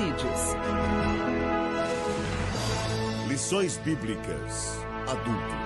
suicídios. Lições Bíblicas Adultos.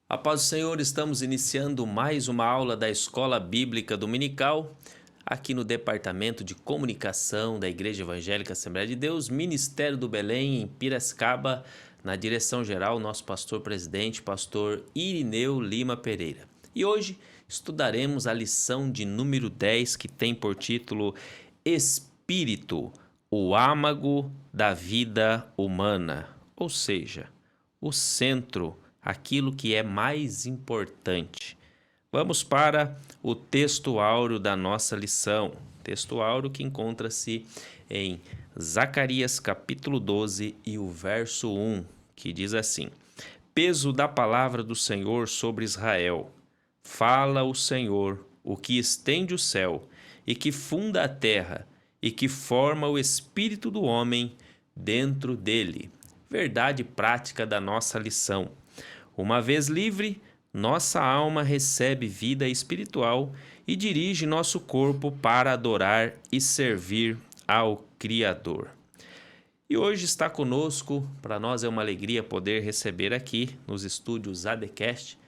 A paz do Senhor, estamos iniciando mais uma aula da Escola Bíblica Dominical, aqui no Departamento de Comunicação da Igreja Evangélica Assembleia de Deus, Ministério do Belém, em Piracicaba, na direção geral, nosso pastor-presidente, pastor Irineu Lima Pereira. E hoje estudaremos a lição de número 10, que tem por título Espírito, o âmago da vida humana, ou seja, o centro, aquilo que é mais importante. Vamos para o texto áureo da nossa lição. Texto áureo que encontra-se em Zacarias capítulo 12 e o verso 1, que diz assim: Peso da palavra do Senhor sobre Israel. Fala o Senhor, o que estende o céu, e que funda a terra, e que forma o espírito do homem dentro dele. Verdade prática da nossa lição. Uma vez livre, nossa alma recebe vida espiritual e dirige nosso corpo para adorar e servir ao Criador. E hoje está conosco, para nós é uma alegria poder receber aqui nos estúdios ADCast,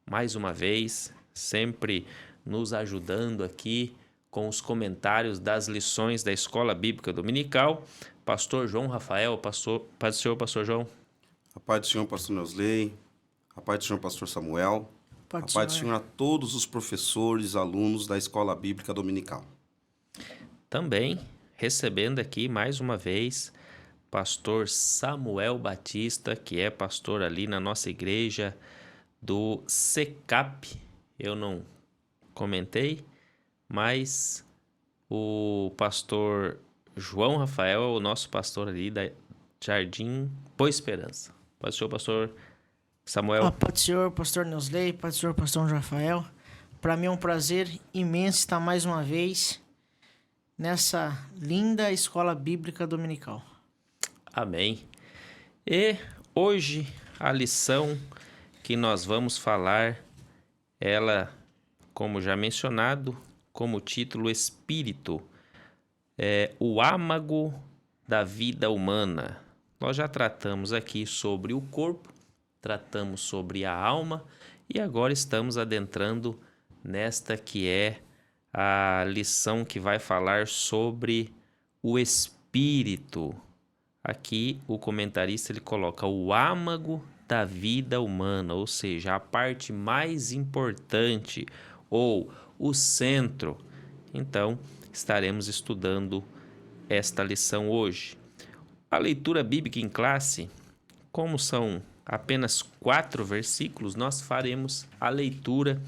mais uma vez, sempre nos ajudando aqui com os comentários das lições da Escola Bíblica Dominical, pastor João Rafael. Paz do Senhor, pastor João. A paz do Senhor, pastor Neusley. A paz do Senhor, pastor Samuel. A paz do Senhor a todos os professores, alunos da Escola Bíblica Dominical. Também recebendo aqui mais uma vez pastor Samuel Batista, que é pastor ali na nossa igreja do SECAP. Eu não comentei, mas o pastor João Rafael é o nosso pastor ali da Jardim Boa Esperança. Paz do Senhor, pastor Samuel. A paz do Senhor, pastor Neusley, paz do Senhor, pastor Rafael. Para mim é um prazer imenso estar mais uma vez nessa linda Escola Bíblica Dominical. Amém. E hoje a lição que nós vamos falar, ela, como já mencionado, como título Espírito, é o âmago da vida humana. Nós já tratamos aqui sobre o corpo, tratamos sobre a alma e agora estamos adentrando nesta que é a lição que vai falar sobre o espírito. Aqui o comentarista ele coloca o âmago da vida humana, ou seja, a parte mais importante ou o centro. Então, estaremos estudando esta lição hoje. A leitura bíblica em classe, como são apenas 4 versículos, nós faremos a leitura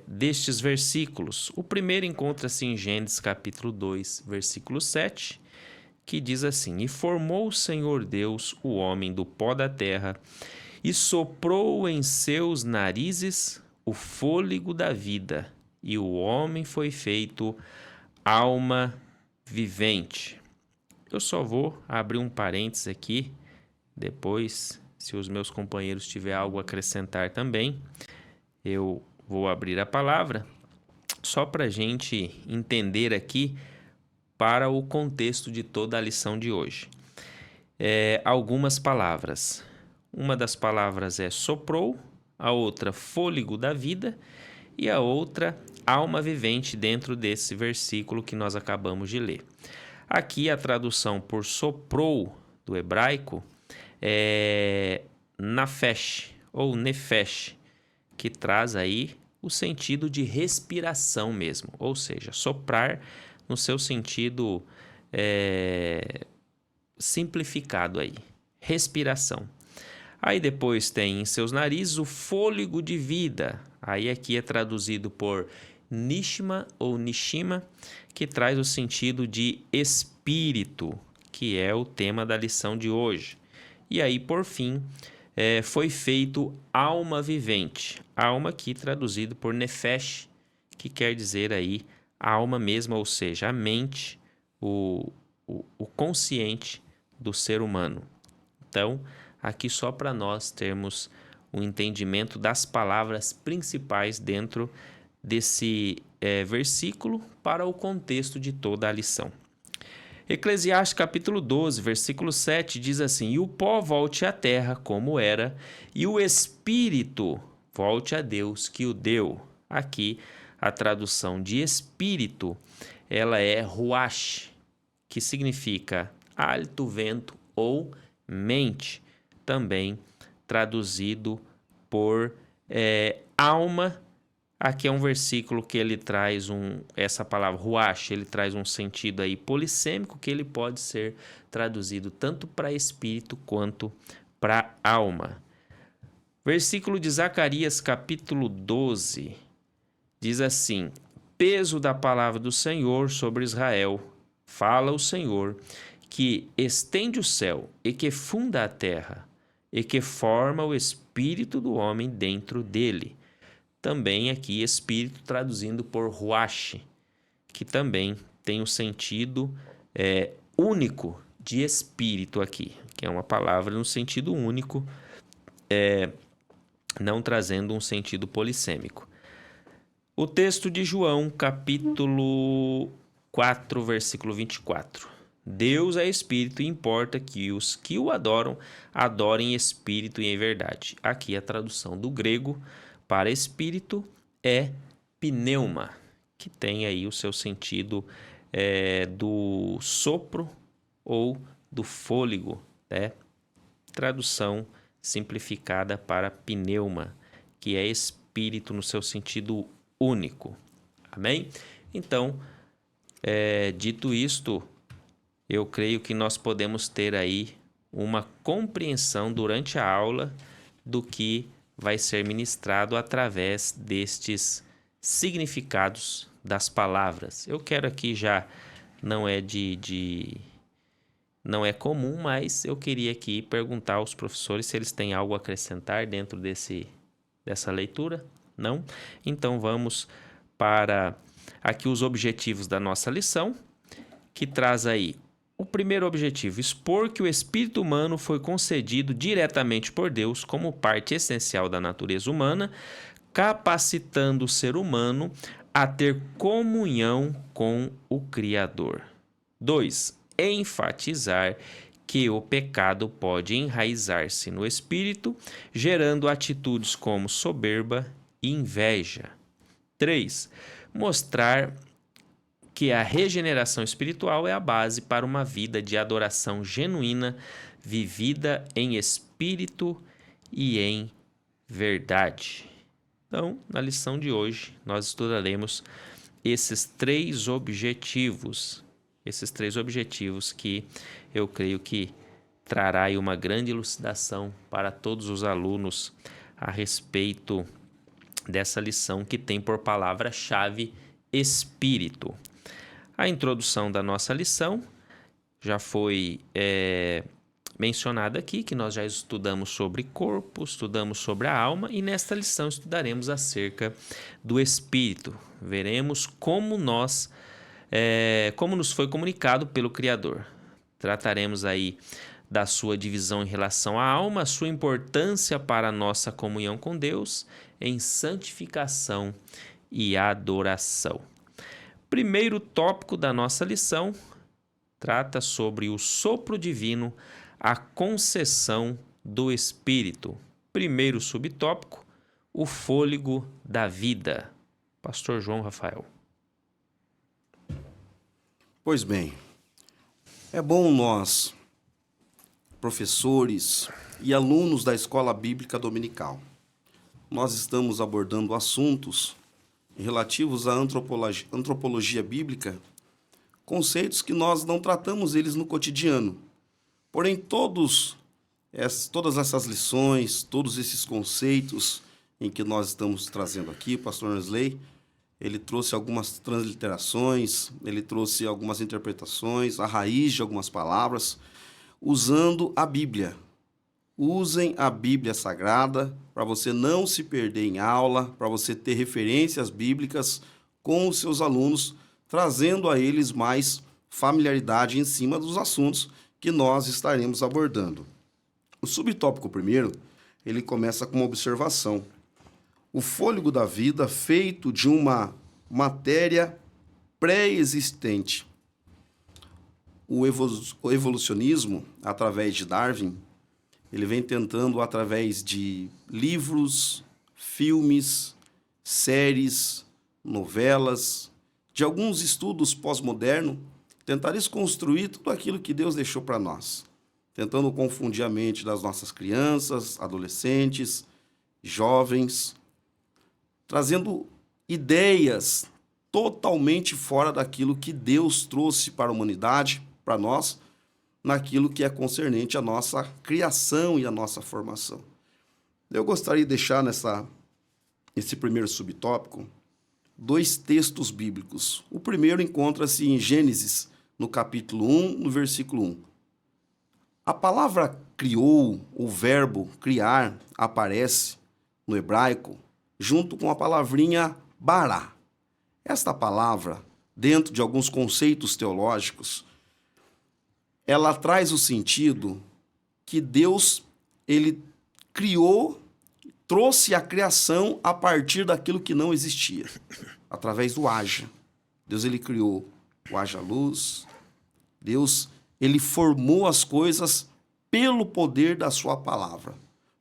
destes versículos. O primeiro encontra-se em Gênesis capítulo 2, versículo 7, que diz assim: E formou o Senhor Deus o homem do pó da terra, e soprou em seus narizes o fôlego da vida, e o homem foi feito alma vivente. Eu só vou abrir um parênteses aqui, depois, se os meus companheiros tiverem algo a acrescentar também, eu vou abrir a palavra, só para a gente entender aqui para o contexto de toda a lição de hoje. Algumas palavras. Uma das palavras é soprou, a outra fôlego da vida e a outra alma vivente dentro desse versículo que nós acabamos de ler. Aqui a tradução por soprou do hebraico é nafesh ou nefesh, que traz aí o sentido de respiração mesmo, ou seja, soprar no seu sentido simplificado aí, respiração. Aí depois tem em seus narizes o fôlego de vida, aí aqui é traduzido por nishma ou nishima, que traz o sentido de espírito, que é o tema da lição de hoje. E aí, por fim, foi feito alma vivente. Alma aqui traduzido por nefesh, que quer dizer aí a alma mesma, ou seja, a mente, o o consciente do ser humano. Então, aqui só para nós termos o entendimento das palavras principais dentro desse versículo para o contexto de toda a lição. Eclesiastes capítulo 12, versículo 7 diz assim: E o pó volte à terra como era, e o espírito volte a Deus que o deu. Aqui a tradução de espírito, ela é ruach, que significa hálito, vento ou mente, também traduzido por alma. Aqui é um versículo que ele traz essa palavra ruach, ele traz um sentido aí polissêmico, que ele pode ser traduzido tanto para espírito quanto para alma. Versículo de Zacarias capítulo 12 diz assim: Peso da palavra do Senhor sobre Israel, fala o Senhor, que estende o céu e que funda a terra, e que forma o espírito do homem dentro dele. Também aqui espírito traduzindo por ruach, que também tem o sentido único de espírito aqui, que é uma palavra no sentido único, não trazendo um sentido polissêmico. O texto de João, capítulo 4, versículo 24. Deus é espírito e importa que os que o adoram, adorem em espírito e em verdade. Aqui a tradução do grego para espírito é pneuma, que tem aí o seu sentido do sopro ou do fôlego, né? Tradução simplificada para pneuma, que é espírito no seu sentido único. Amém? Então, dito isto, eu creio que nós podemos ter aí uma compreensão durante a aula do que vai ser ministrado através destes significados das palavras. Eu quero aqui já, não é não é comum, mas eu queria aqui perguntar aos professores se eles têm algo a acrescentar dentro dessa leitura. Não? Então vamos para aqui os objetivos da nossa lição, que traz aí o primeiro objetivo: expor que o espírito humano foi concedido diretamente por Deus como parte essencial da natureza humana, capacitando o ser humano a ter comunhão com o Criador. 2. Enfatizar que o pecado pode enraizar-se no espírito, gerando atitudes como soberba e inveja. 3. Mostrar que a regeneração espiritual é a base para uma vida de adoração genuína, vivida em espírito e em verdade. Então, na lição de hoje, nós estudaremos esses três objetivos que eu creio que trará aí uma grande elucidação para todos os alunos a respeito dessa lição que tem por palavra-chave espírito. A introdução da nossa lição já foi mencionada aqui, que nós já estudamos sobre corpo, estudamos sobre a alma, e nesta lição estudaremos acerca do espírito. Veremos como nos foi comunicado pelo Criador. Trataremos aí da sua divisão em relação à alma, sua importância para a nossa comunhão com Deus em santificação e adoração. Primeiro tópico da nossa lição trata sobre o sopro divino, a concessão do Espírito. Primeiro subtópico, o fôlego da vida. Pastor João Rafael. Pois bem, é bom nós, professores e alunos da Escola Bíblica Dominical, nós estamos abordando assuntos relativos à antropologia bíblica, conceitos que nós não tratamos eles no cotidiano. Porém, todas essas lições, todos esses conceitos em que nós estamos trazendo aqui, o pastor Wesley, ele trouxe algumas transliterações, ele trouxe algumas interpretações, a raiz de algumas palavras, usando a Bíblia. Usem a Bíblia Sagrada para você não se perder em aula, para você ter referências bíblicas com os seus alunos, trazendo a eles mais familiaridade em cima dos assuntos que nós estaremos abordando. O subtópico primeiro, ele começa com uma observação. O fôlego da vida feito de uma matéria pré-existente. O evolucionismo, através de Darwin, ele vem tentando, através de livros, filmes, séries, novelas, de alguns estudos pós-modernos, tentar desconstruir tudo aquilo que Deus deixou para nós, tentando confundir a mente das nossas crianças, adolescentes, jovens, trazendo ideias totalmente fora daquilo que Deus trouxe para a humanidade, para nós, naquilo que é concernente à nossa criação e à nossa formação. Eu gostaria de deixar nesse primeiro subtópico 2 textos bíblicos. O primeiro encontra-se em Gênesis, no capítulo 1, no versículo 1. A palavra criou, o verbo criar, aparece no hebraico junto com a palavrinha bará. Esta palavra, dentro de alguns conceitos teológicos, ela traz o sentido que Deus, ele criou, trouxe a criação a partir daquilo que não existia, através do haja. Deus, ele criou o haja luz. Deus, ele formou as coisas pelo poder da sua palavra.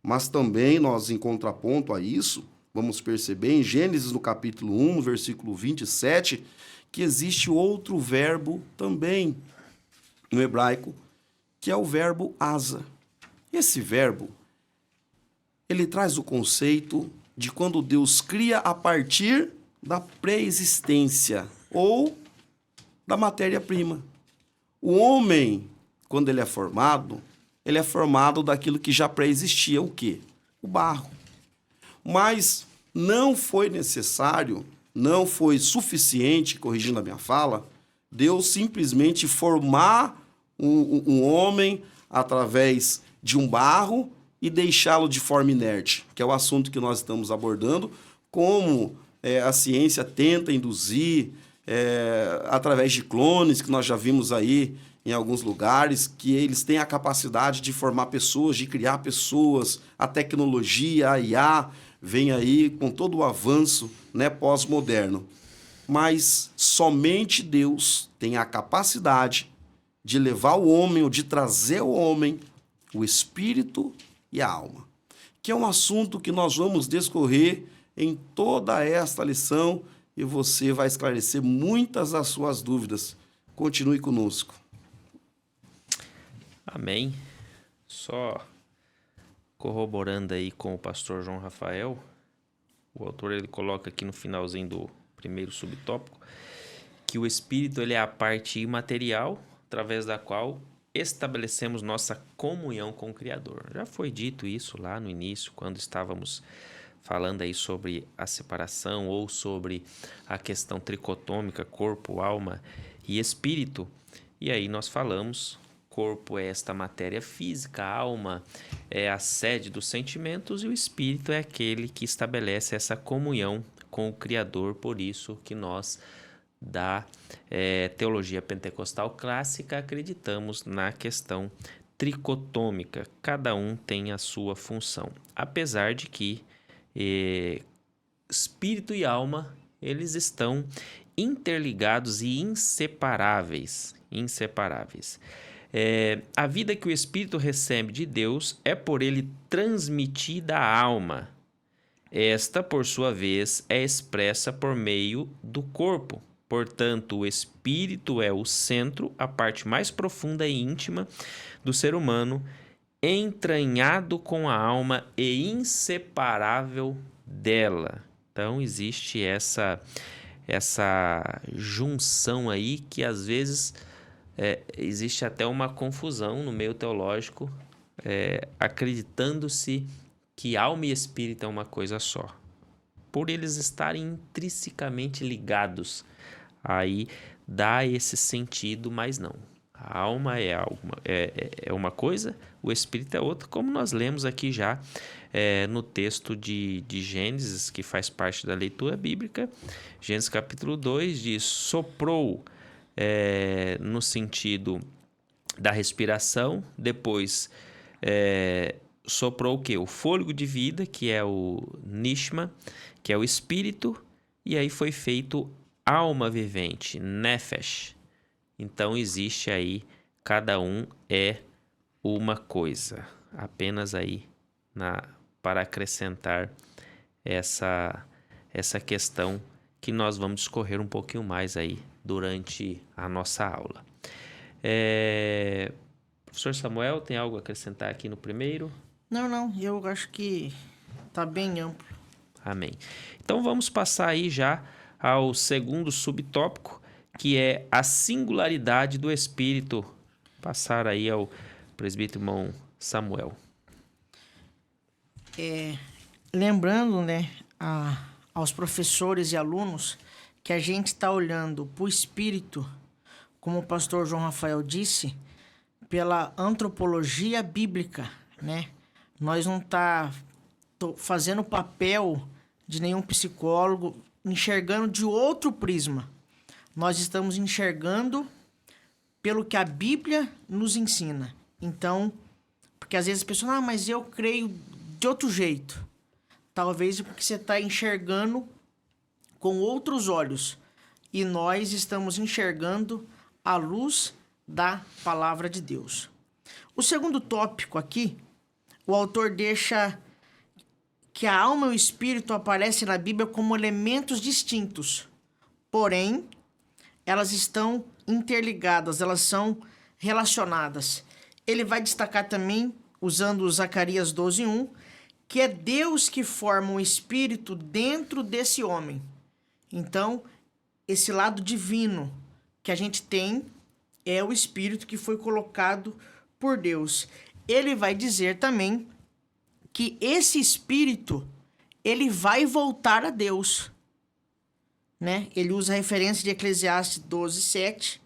Mas também nós, em contraponto a isso, vamos perceber em Gênesis, no capítulo 1, no versículo 27, que existe outro verbo também no hebraico, que é o verbo asa. Esse verbo, ele traz o conceito de quando Deus cria a partir da pré-existência ou da matéria-prima. O homem, quando ele é formado daquilo que já pré-existia, o quê? O barro. Mas não foi necessário, não foi suficiente, corrigindo a minha fala, Deus simplesmente formar um homem através de um barro e deixá-lo de forma inerte, que é o assunto que nós estamos abordando, como a ciência tenta induzir, através de clones, que nós já vimos aí em alguns lugares, que eles têm a capacidade de formar pessoas, de criar pessoas, a tecnologia, a IA, vem aí com todo o avanço, né, pós-moderno. Mas somente Deus tem a capacidade de levar o homem, ou de trazer ao homem, o espírito e a alma, que é um assunto que nós vamos discorrer em toda esta lição e você vai esclarecer muitas das suas dúvidas. Continue conosco. Amém. Só corroborando aí com o pastor João Rafael, o autor ele coloca aqui no finalzinho do primeiro subtópico que o espírito ele é a parte imaterial através da qual estabelecemos nossa comunhão com o Criador. Já foi dito isso lá no início, quando estávamos falando aí sobre a separação ou sobre a questão tricotômica, corpo, alma e espírito. E aí nós falamos, corpo é esta matéria física, a alma é a sede dos sentimentos e o espírito é aquele que estabelece essa comunhão com o Criador. Por isso que nós da teologia pentecostal clássica acreditamos na questão tricotômica. Cada um tem a sua função, apesar de que espírito e alma eles estão interligados e inseparáveis. A vida que o espírito recebe de Deus é por ele transmitida à alma. Esta, por sua vez, é expressa por meio do corpo. Portanto, o espírito é o centro, a parte mais profunda e íntima do ser humano, entranhado com a alma e inseparável dela. Então, existe essa junção aí que, às vezes, existe até uma confusão no meio teológico, acreditando-se que alma e espírito é uma coisa só. Por eles estarem intrinsecamente ligados, aí dá esse sentido, mas não. A alma é uma coisa, o espírito é outra, como nós lemos aqui já no texto de Gênesis, que faz parte da leitura bíblica. Gênesis capítulo 2 diz: soprou no sentido da respiração, depois soprou o quê? O fôlego de vida, que é o Nishma, que é o espírito, e aí foi feito alma vivente, Nefesh. Então existe aí, cada um é uma coisa, apenas aí para acrescentar essa questão que nós vamos discorrer um pouquinho mais aí durante a nossa aula. Professor Samuel, tem algo a acrescentar aqui no primeiro? Não, eu acho que tá bem amplo. Amém. Então vamos passar aí já ao segundo subtópico, que é a singularidade do Espírito. Passar aí ao presbítero irmão Samuel. Lembrando, né, aos professores e alunos que a gente está olhando para o Espírito, como o pastor João Rafael disse, pela antropologia bíblica, né? Nós não tá fazendo o papel de nenhum psicólogo, enxergando de outro prisma. Nós estamos enxergando pelo que a Bíblia nos ensina. Então, porque às vezes as pessoas, mas eu creio de outro jeito. Talvez porque você está enxergando com outros olhos. E nós estamos enxergando à luz da palavra de Deus. O segundo tópico aqui, o autor deixa que a alma e o espírito aparecem na Bíblia como elementos distintos. Porém, elas estão interligadas, elas são relacionadas. Ele vai destacar também, usando Zacarias 12:1, que é Deus que forma um espírito dentro desse homem. Então, esse lado divino que a gente tem é o espírito que foi colocado por Deus. Ele vai dizer também que esse espírito, ele vai voltar a Deus, né? Ele usa a referência de Eclesiastes 12:7,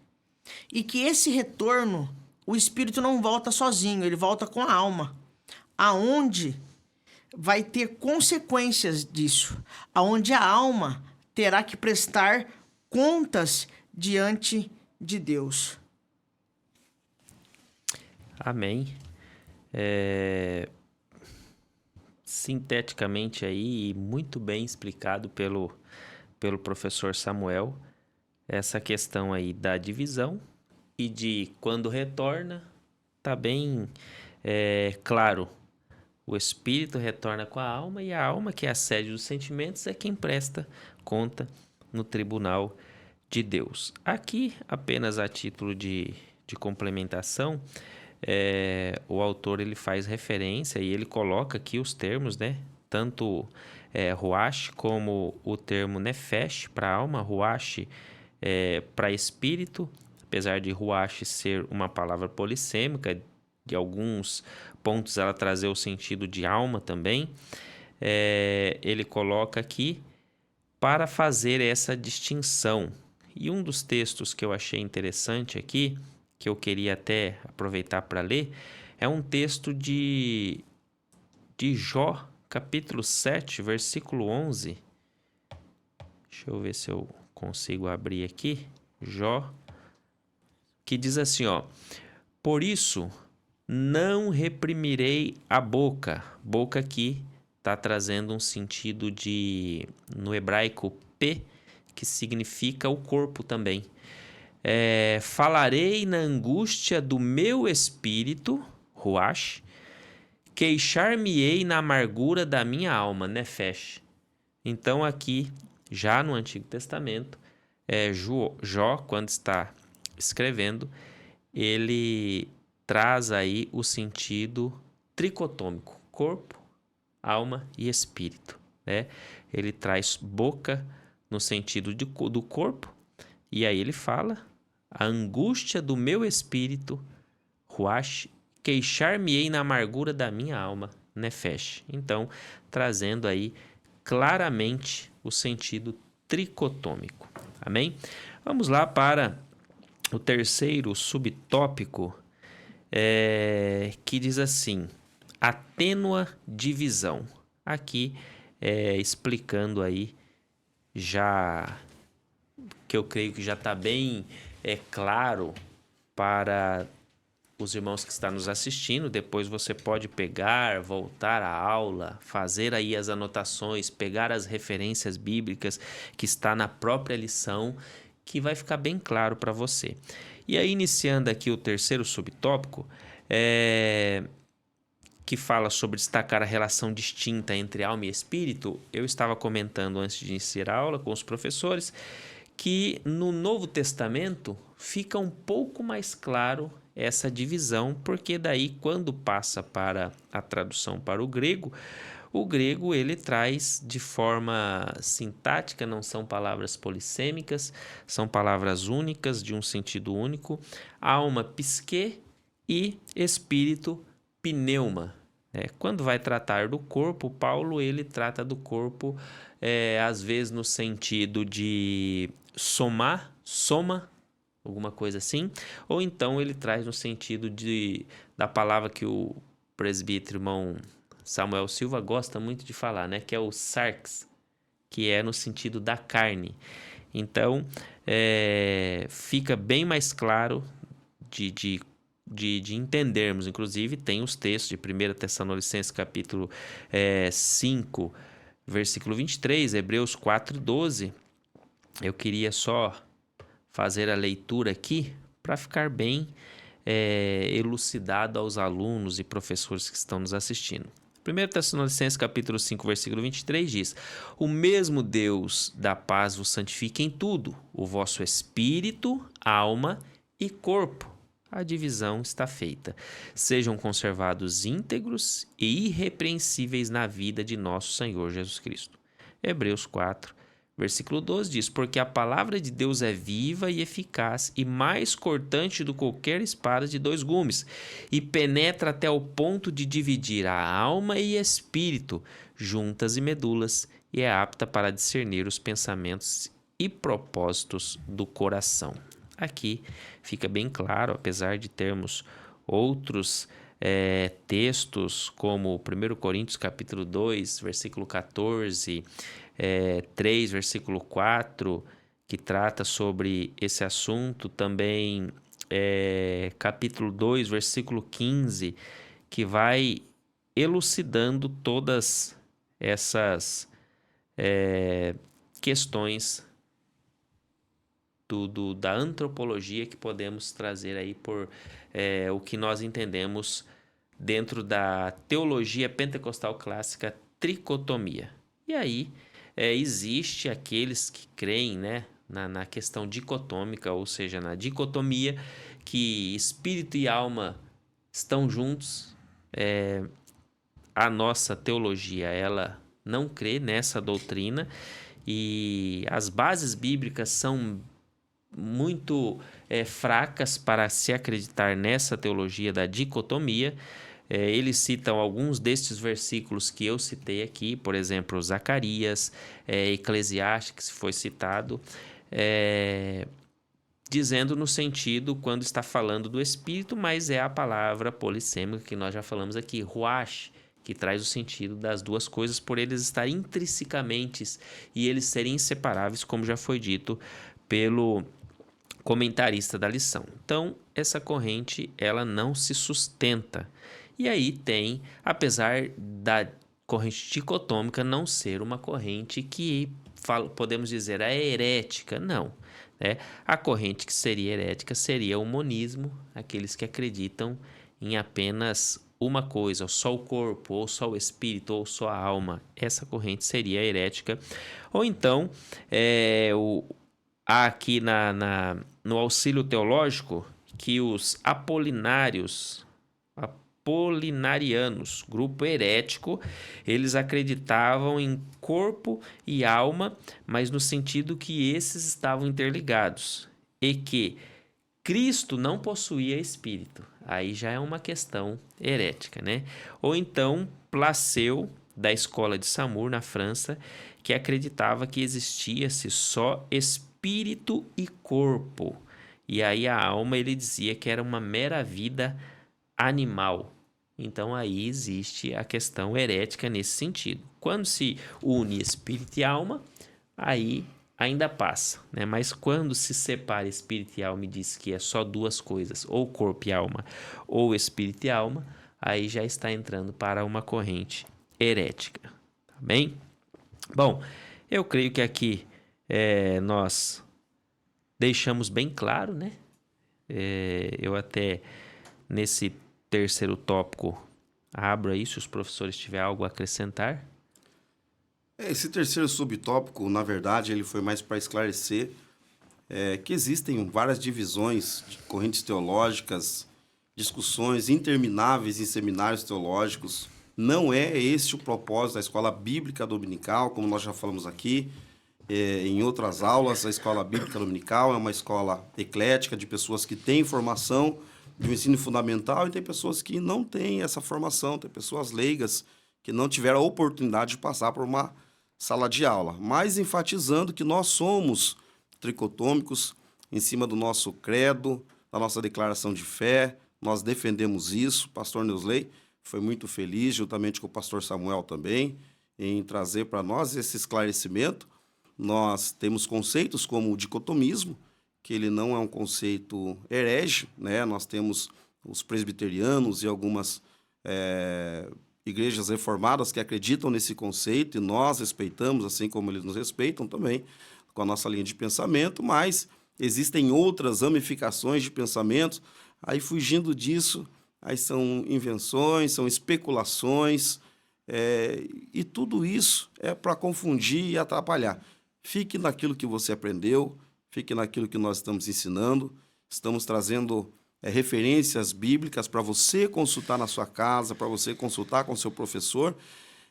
e que esse retorno, o espírito não volta sozinho, ele volta com a alma, aonde vai ter consequências disso, aonde a alma terá que prestar contas diante de Deus. Amém. Sinteticamente aí, muito bem explicado pelo professor Samuel, essa questão aí da divisão e de quando retorna, tá bem claro. O espírito retorna com a alma, e a alma, que é a sede dos sentimentos, é quem presta conta no tribunal de Deus. Aqui, apenas a título de complementação, o autor ele faz referência e ele coloca aqui os termos, né? Tanto Ruach como o termo Nefesh para alma, Ruach para espírito, apesar de Ruach ser uma palavra polissêmica, de alguns pontos ela trazer o sentido de alma também, ele coloca aqui para fazer essa distinção. E um dos textos que eu achei interessante aqui, que eu queria até aproveitar para ler, é um texto de Jó, capítulo 7, versículo 11. Deixa eu ver se eu consigo abrir aqui. Jó, que diz assim, ó: por isso não reprimirei a boca. Boca aqui está trazendo um sentido de, no hebraico, P, que significa o corpo também. Falarei na angústia do meu espírito, Ruach, queixar-me-ei na amargura da minha alma, Nefesh. Então aqui, já no Antigo Testamento, Jó, quando está escrevendo, ele traz aí o sentido tricotômico, corpo, alma e espírito, né? Ele traz boca no sentido do corpo, e aí ele fala: a angústia do meu espírito, Ruach, queixar-me-ei na amargura da minha alma, Nefesh. Então, trazendo aí claramente o sentido tricotômico. Amém? Vamos lá para o terceiro subtópico, que diz assim: a tênua divisão. Aqui, explicando aí, já que eu creio que já está bem é claro para os irmãos que estão nos assistindo, depois você pode pegar, voltar à aula, fazer aí as anotações, pegar as referências bíblicas que está na própria lição, que vai ficar bem claro para você. E aí, iniciando aqui o terceiro subtópico, que fala sobre destacar a relação distinta entre alma e espírito, eu estava comentando antes de iniciar a aula com os professores que no Novo Testamento fica um pouco mais claro essa divisão, porque daí quando passa para a tradução para o grego ele traz de forma sintática, não são palavras polissêmicas, são palavras únicas de um sentido único, alma, psique, e espírito, pneuma. Quando vai tratar do corpo, Paulo ele trata do corpo às vezes no sentido de soma, alguma coisa assim, ou então ele traz no sentido da palavra que o presbítero irmão Samuel Silva gosta muito de falar, né, que é o sarx, que é no sentido da carne. Então, fica bem mais claro de entendermos. Inclusive, tem os textos de 1 Tessalonicenses capítulo 5, versículo 23, Hebreus 4:12. Eu queria só fazer a leitura aqui para ficar bem elucidado aos alunos e professores que estão nos assistindo. 1 Tessalonicenses capítulo 5, versículo 23 diz: O mesmo Deus da paz vos santifique em tudo, o vosso espírito, alma e corpo. A divisão está feita. Sejam conservados íntegros e irrepreensíveis na vida de nosso Senhor Jesus Cristo. Hebreus 4, versículo 12 diz: Porque a palavra de Deus é viva e eficaz e mais cortante do que qualquer espada de 2 gumes, e penetra até o ponto de dividir a alma e espírito, juntas e medulas, e é apta para discernir os pensamentos e propósitos do coração. Aqui fica bem claro, apesar de termos outros textos, como 1 Coríntios capítulo 2, versículo 14, 3, versículo 4, que trata sobre esse assunto, também capítulo 2, versículo 15, que vai elucidando todas essas questões da antropologia que podemos trazer aí por o que nós entendemos dentro da teologia pentecostal clássica, tricotomia. E aí existe aqueles que creem, né, na questão dicotômica, ou seja, na dicotomia, que espírito e alma estão juntos. A nossa teologia, ela não crê nessa doutrina, e as bases bíblicas são muito fracas para se acreditar nessa teologia da dicotomia. Eles citam alguns destes versículos que eu citei aqui, por exemplo, Zacarias, Eclesiastes, que foi citado, dizendo no sentido quando está falando do Espírito, mas é a palavra polissêmica que nós já falamos aqui, ruach, que traz o sentido das duas coisas, por eles estarem intrinsecamente e eles serem inseparáveis, como já foi dito pelo comentarista da lição. Então, essa corrente, ela não se sustenta. E aí tem, apesar da corrente dicotômica não ser uma corrente que podemos dizer herética, não. A corrente que seria herética seria o monismo, aqueles que acreditam em apenas uma coisa, só o corpo, ou só o espírito, ou só a alma. Essa corrente seria herética. Ou então, há aqui no auxílio teológico que os apolinarianos, grupo herético, eles acreditavam em corpo e alma, mas no sentido que esses estavam interligados e que Cristo não possuía espírito. Aí já é uma questão herética, né? Ou então Placeu, da escola de Saumur, na França, que acreditava que existia-se só espírito e corpo. E aí a alma, ele dizia que era uma mera vida animal. Então aí existe a questão herética nesse sentido. Quando se une espírito e alma, aí ainda passa, né? Mas quando se separa espírito e alma e diz que é só duas coisas, ou corpo e alma, ou espírito e alma, aí já está entrando para uma corrente herética, tá bem? Bom, eu creio que aqui nós deixamos bem claro, né? Eu até nesse terceiro tópico abro aí se os professores tiverem algo a acrescentar. Esse terceiro subtópico, na verdade, ele foi mais para esclarecer que existem várias divisões de correntes teológicas, discussões intermináveis em seminários teológicos. Não é esse o propósito da escola bíblica dominical, como nós já falamos aqui. Em outras aulas, a escola bíblica dominical é uma escola eclética de pessoas que têm formação de um ensino fundamental e tem pessoas que não têm essa formação, tem pessoas leigas que não tiveram a oportunidade de passar por uma sala de aula, mas enfatizando que nós somos tricotômicos em cima do nosso credo, da nossa declaração de fé, nós defendemos isso. O pastor Neusley foi muito feliz, juntamente com o pastor Samuel também, em trazer para nós esse esclarecimento. Nós temos conceitos como o dicotomismo, que ele não é um conceito herege, né? Nós temos os presbiterianos e algumas igrejas reformadas que acreditam nesse conceito e nós respeitamos, assim como eles nos respeitam também, com a nossa linha de pensamento, mas existem outras ramificações de pensamentos. Aí, fugindo disso, aí são invenções, são especulações, e tudo isso é para confundir e atrapalhar. Fique naquilo que você aprendeu, fique naquilo que nós estamos ensinando. Estamos trazendo referências bíblicas para você consultar na sua casa, para você consultar com seu professor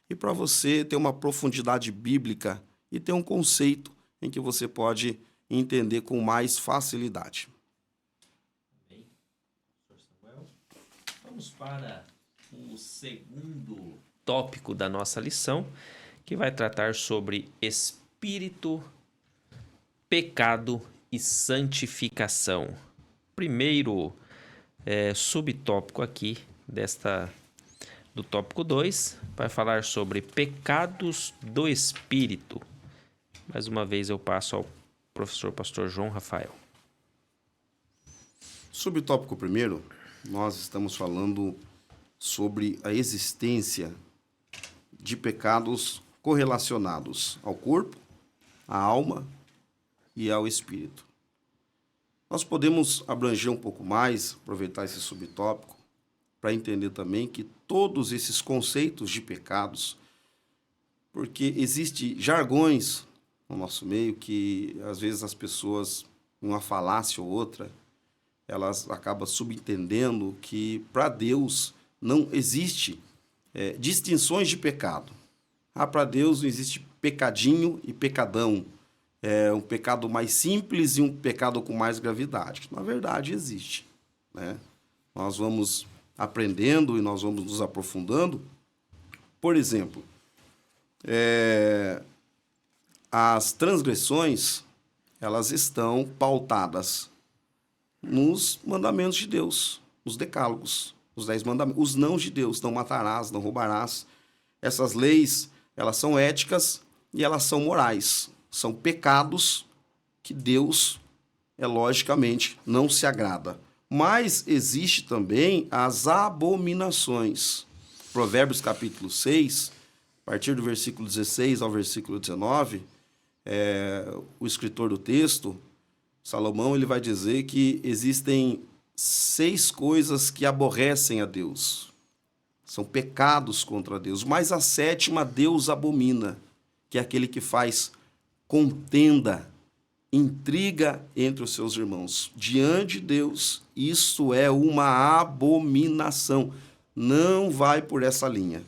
e para você ter uma profundidade bíblica e ter um conceito em que você pode entender com mais facilidade. Bem, professor Samuel, vamos para o segundo tópico da nossa lição, que vai tratar sobre espírito, pecado e santificação. Primeiro subtópico aqui do tópico 2 vai falar sobre pecados do espírito. Mais uma vez eu passo ao professor pastor João Rafael. Subtópico primeiro, nós estamos falando sobre a existência de pecados correlacionados ao corpo, à alma e ao espírito. Nós podemos abranger um pouco mais, aproveitar esse subtópico, para entender também que todos esses conceitos de pecados, porque existem jargões no nosso meio que, às vezes, as pessoas, uma falácia ou outra, elas acabam subentendendo que, para Deus, não existe distinções de pecado. Para Deus não existe pecadinho e pecadão. Um pecado mais simples e um pecado com mais gravidade. Na verdade, existe, né? Nós vamos aprendendo e nós vamos nos aprofundando. Por exemplo, as transgressões, elas estão pautadas nos mandamentos de Deus, nos decálogos, os 10 mandamentos, os não de Deus, não matarás, não roubarás. Essas leis, elas são éticas e elas são morais. São pecados que Deus, logicamente, não se agrada. Mas existe também as abominações. Provérbios capítulo 6, a partir do versículo 16 ao versículo 19, o escritor do texto, Salomão, ele vai dizer que existem 6 coisas que aborrecem a Deus. São pecados contra Deus. Mas a 7ª Deus abomina, que é aquele que faz contenda, intriga entre os seus irmãos. Diante de Deus, isso é uma abominação. Não vai por essa linha.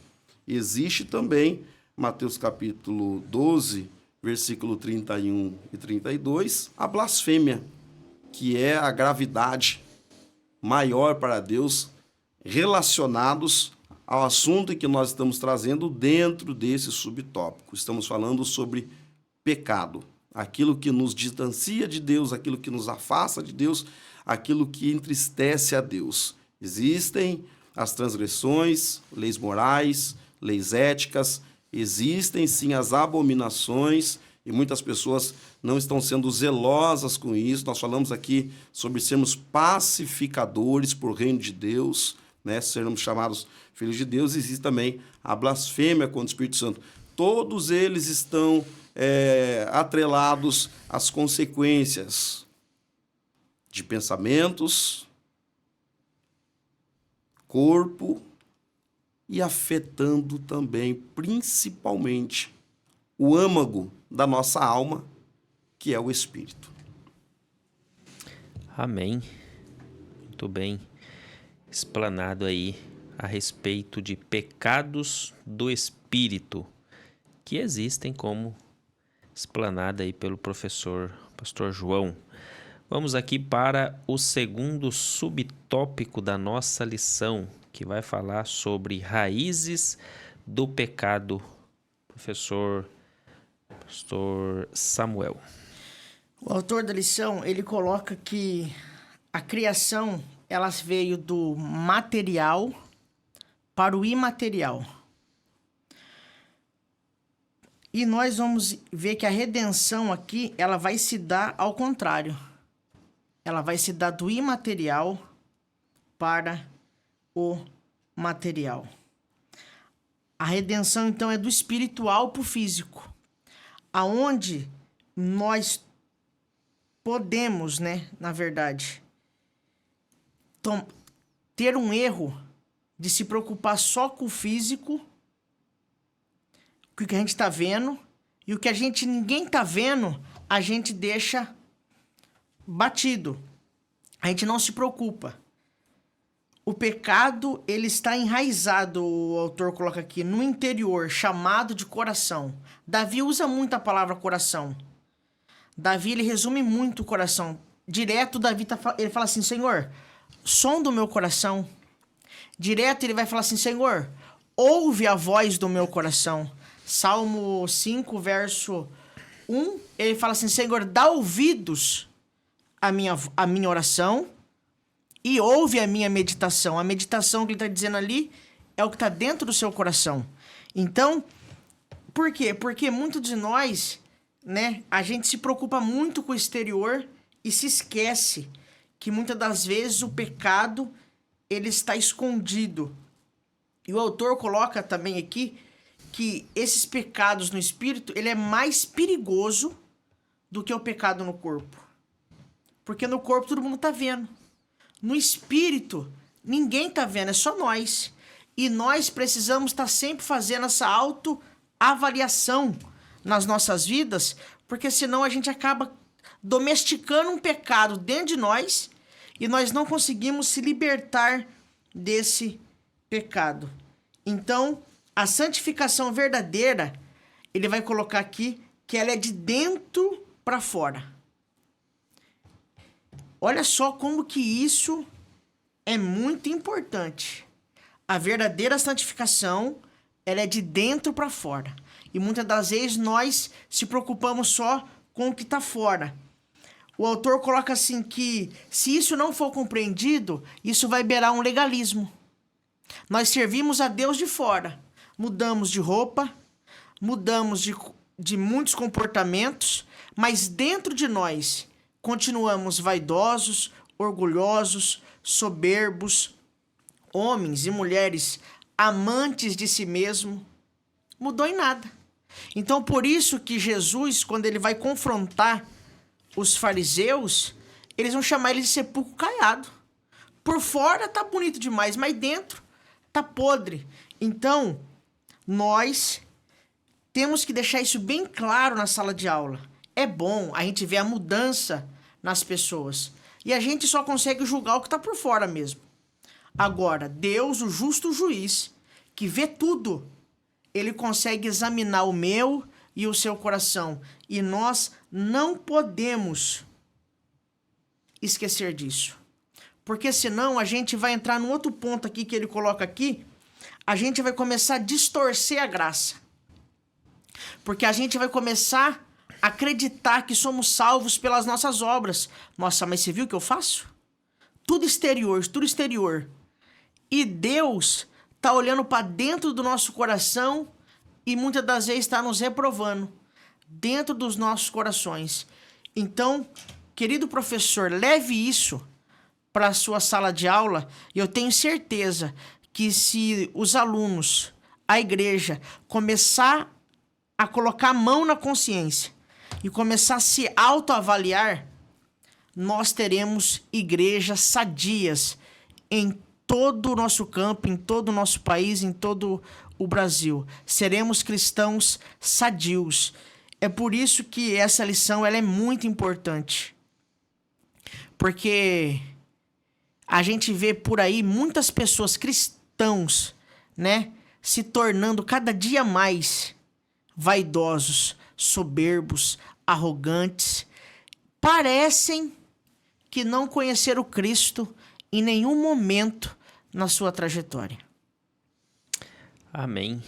Existe também, Mateus capítulo 12, versículo 31 e 32, a blasfêmia, que é a gravidade maior para Deus, relacionados ao assunto que nós estamos trazendo dentro desse subtópico. Estamos falando sobre pecado, aquilo que nos distancia de Deus, aquilo que nos afasta de Deus, aquilo que entristece a Deus. Existem as transgressões, leis morais, leis éticas, existem sim as abominações E muitas pessoas não estão sendo zelosas com isso. Nós falamos aqui sobre sermos pacificadores por reino de Deus, né? Sermos chamados filhos de Deus. Existe também a blasfêmia contra o Espírito Santo. Todos eles estão atrelados às consequências de pensamentos, corpo e afetando também, principalmente, o âmago da nossa alma, que é o espírito. Amém. Muito bem explanado aí a respeito de pecados do espírito, que existem, como explanado aí pelo pastor João. Vamos aqui para o segundo subtópico da nossa lição, que vai falar sobre raízes do pecado. Pastor Samuel. O autor da lição, ele coloca que a criação, ela veio do material para o imaterial. E nós vamos ver que a redenção aqui, ela vai se dar ao contrário. Ela vai se dar do imaterial para o material. A redenção, então, é do espiritual para o físico. Aonde nós podemos, né, na verdade, ter um erro de se preocupar só com o físico, com o que a gente está vendo, e o que ninguém está vendo, a gente deixa batido. A gente não se preocupa. O pecado, ele está enraizado, o autor coloca aqui, no interior, chamado de coração. Davi usa muito a palavra coração. Davi, ele resume muito o coração. Direto, Davi ele fala assim, Senhor, som do meu coração. Direto, ele vai falar assim, Senhor, ouve a voz do meu coração. Salmo 5, verso 1, ele fala assim, Senhor, dá ouvidos à minha oração e ouve a minha meditação. A meditação que ele está dizendo ali é o que está dentro do seu coração. Então, por quê? Porque muitos de nós, né, a gente se preocupa muito com o exterior e se esquece que muitas das vezes o pecado, ele está escondido. E o autor coloca também aqui que esses pecados no espírito, ele é mais perigoso do que o pecado no corpo. Porque no corpo todo mundo está vendo. No espírito, ninguém está vendo, é só nós. E nós precisamos estar sempre fazendo essa autoavaliação nas nossas vidas, porque senão a gente acaba domesticando um pecado dentro de nós e nós não conseguimos se libertar desse pecado. Então, a santificação verdadeira, ele vai colocar aqui que ela é de dentro para fora. Olha só como que isso é muito importante. A verdadeira santificação, ela é de dentro para fora. E muitas das vezes nós se preocupamos só com o que está fora. O autor coloca assim que se isso não for compreendido, isso vai beirar um legalismo. Nós servimos a Deus de fora. Mudamos de roupa, mudamos de muitos comportamentos, mas dentro de nós continuamos vaidosos, orgulhosos, soberbos, homens e mulheres amantes de si mesmo. Mudou em nada. Então, por isso que Jesus, quando ele vai confrontar os fariseus, eles vão chamar ele de sepulcro caiado. Por fora tá bonito demais, mas dentro tá podre. Então, nós temos que deixar isso bem claro na sala de aula. É bom a gente ver a mudança nas pessoas. E a gente só consegue julgar o que está por fora mesmo. Agora, Deus, o justo juiz, que vê tudo, ele consegue examinar o meu e o seu coração. E nós não podemos esquecer disso. Porque senão a gente vai entrar num outro ponto aqui que ele coloca aqui. A gente vai começar a distorcer a graça. Porque a gente vai começar a acreditar que somos salvos pelas nossas obras. Nossa, mas você viu o que eu faço? Tudo exterior, tudo exterior. E Deus está olhando para dentro do nosso coração e muitas das vezes está nos reprovando. dentro dos nossos corações. Então, querido professor, leve isso para a sua sala de aula e eu tenho certeza que se os alunos, a igreja, começar a colocar a mão na consciência e começar a se autoavaliar, nós teremos igrejas sadias em todo o nosso campo, em todo o nosso país, em todo o Brasil. Seremos cristãos sadios. É por isso que essa lição ela é muito importante. Porque a gente vê por aí muitas pessoas cristãos, né, se tornando cada dia mais vaidosos, soberbos, arrogantes. Parecem que não conheceram Cristo em nenhum momento na sua trajetória. Amém.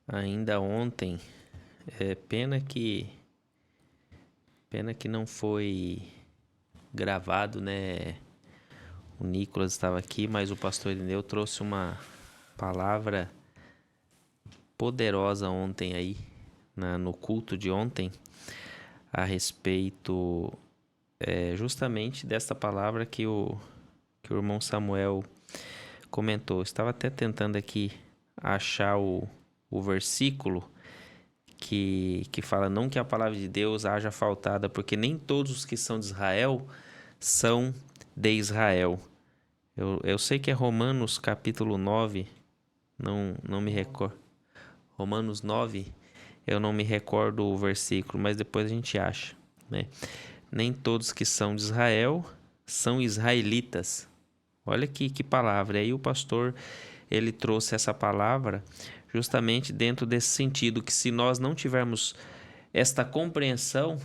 Ainda ontem, pena que não foi gravado, né? O Nicolas estava aqui, mas o pastor Irineu trouxe uma palavra poderosa ontem aí, no culto de ontem, a respeito justamente desta palavra que o irmão Samuel comentou. Eu estava até tentando aqui achar o versículo que fala: não que a palavra de Deus haja faltada, porque nem todos os que são de Israel são de Israel. Eu sei que é Romanos capítulo 9, não me recordo. Romanos 9, eu não me recordo o versículo, mas depois a gente acha, né? Nem todos que são de Israel são israelitas. Olha que palavra. E aí o pastor, ele trouxe essa palavra justamente dentro desse sentido, que se nós não tivermos esta compreensão,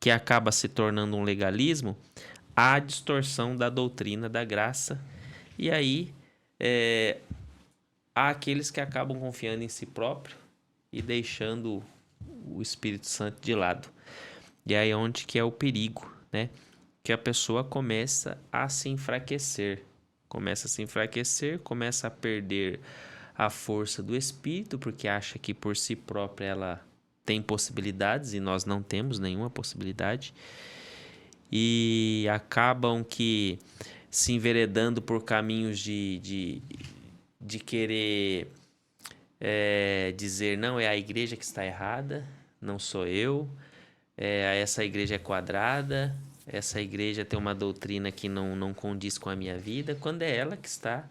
que acaba se tornando um legalismo, há a distorção da doutrina da graça. E aí há aqueles que acabam confiando em si próprio e deixando o Espírito Santo de lado. E aí é onde que é o perigo, né? Que a pessoa começa a se enfraquecer. Começa a perder a força do Espírito, porque acha que por si própria ela tem possibilidades e nós não temos nenhuma possibilidade. E acabam que se enveredando por caminhos de querer dizer: não, é a igreja que está errada, não sou eu, essa igreja é quadrada, essa igreja tem uma doutrina que não condiz com a minha vida, quando é ela que está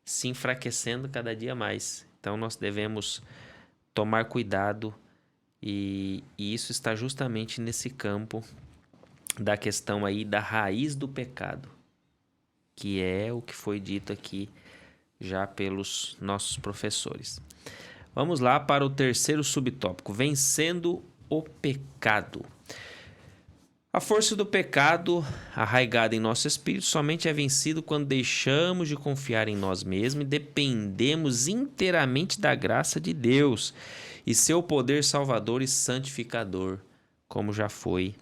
se enfraquecendo cada dia mais. Então nós devemos tomar cuidado e isso está justamente nesse campo da questão aí da raiz do pecado, que é o que foi dito aqui já pelos nossos professores. Vamos lá para o terceiro subtópico: vencendo o pecado. A força do pecado, arraigada em nosso espírito, somente é vencido quando deixamos de confiar em nós mesmos e dependemos inteiramente da graça de Deus e seu poder salvador e santificador, como já foi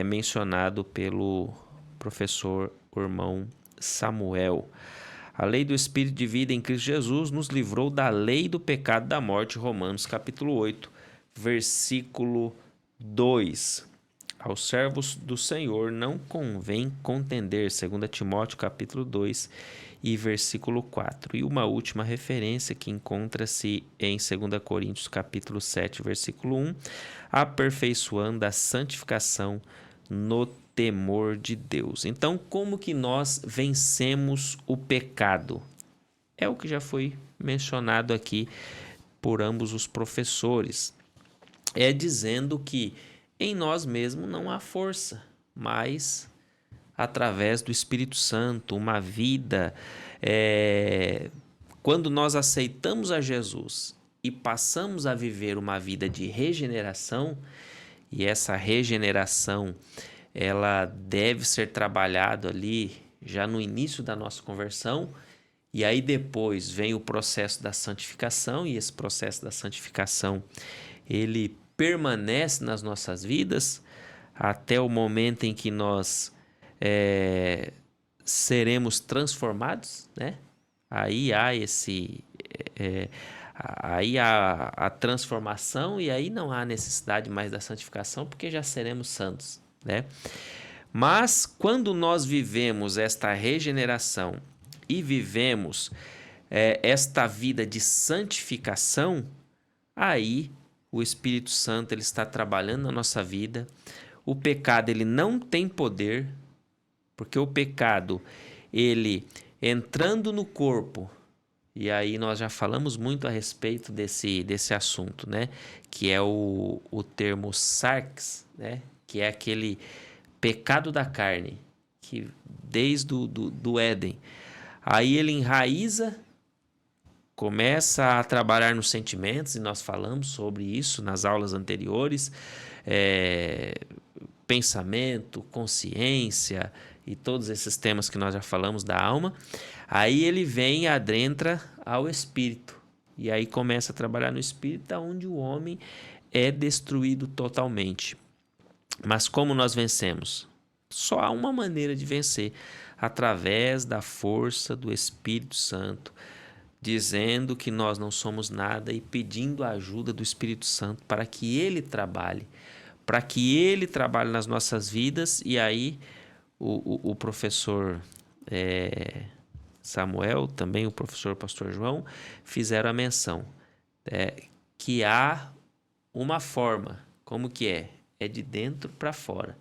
mencionado pelo professor irmão Samuel. A lei do Espírito de vida em Cristo Jesus nos livrou da lei do pecado e da morte. Romanos capítulo 8, versículo 2. Aos servos do Senhor não convém contender, 2 Timóteo capítulo 2 e versículo 4. E uma última referência que encontra-se em 2 Coríntios capítulo 7, versículo 1, aperfeiçoando a santificação no temor de Deus. Então, como que nós vencemos o pecado? É o que já foi mencionado aqui por ambos os professores. É dizendo que em nós mesmos não há força, mas através do Espírito Santo, uma vida. Quando nós aceitamos a Jesus e passamos a viver uma vida de regeneração, e essa regeneração ela deve ser trabalhada ali já no início da nossa conversão, e aí depois vem o processo da santificação, e esse processo da santificação ele permanece nas nossas vidas até o momento em que nós seremos transformados, né? Aí há Aí há a transformação e aí não há necessidade mais da santificação, porque já seremos santos, né? Mas quando nós vivemos esta regeneração e vivemos esta vida de santificação, aí o Espírito Santo ele está trabalhando na nossa vida. O pecado ele não tem poder, porque o pecado, ele entrando no corpo, e aí nós já falamos muito a respeito desse assunto, né? Que é o termo sarx, né? Que é aquele pecado da carne, que desde do Éden. Aí ele enraiza, começa a trabalhar nos sentimentos, e nós falamos sobre isso nas aulas anteriores, pensamento, consciência e todos esses temas que nós já falamos da alma. Aí ele vem e adentra ao espírito, e aí começa a trabalhar no espírito, onde o homem é destruído totalmente. Mas como nós vencemos? Só há uma maneira de vencer, através da força do Espírito Santo, dizendo que nós não somos nada e pedindo a ajuda do Espírito Santo para que ele trabalhe nas nossas vidas. E aí o professor Samuel, também o professor Pastor João, fizeram a menção que há uma forma. Como que é? É de dentro para fora.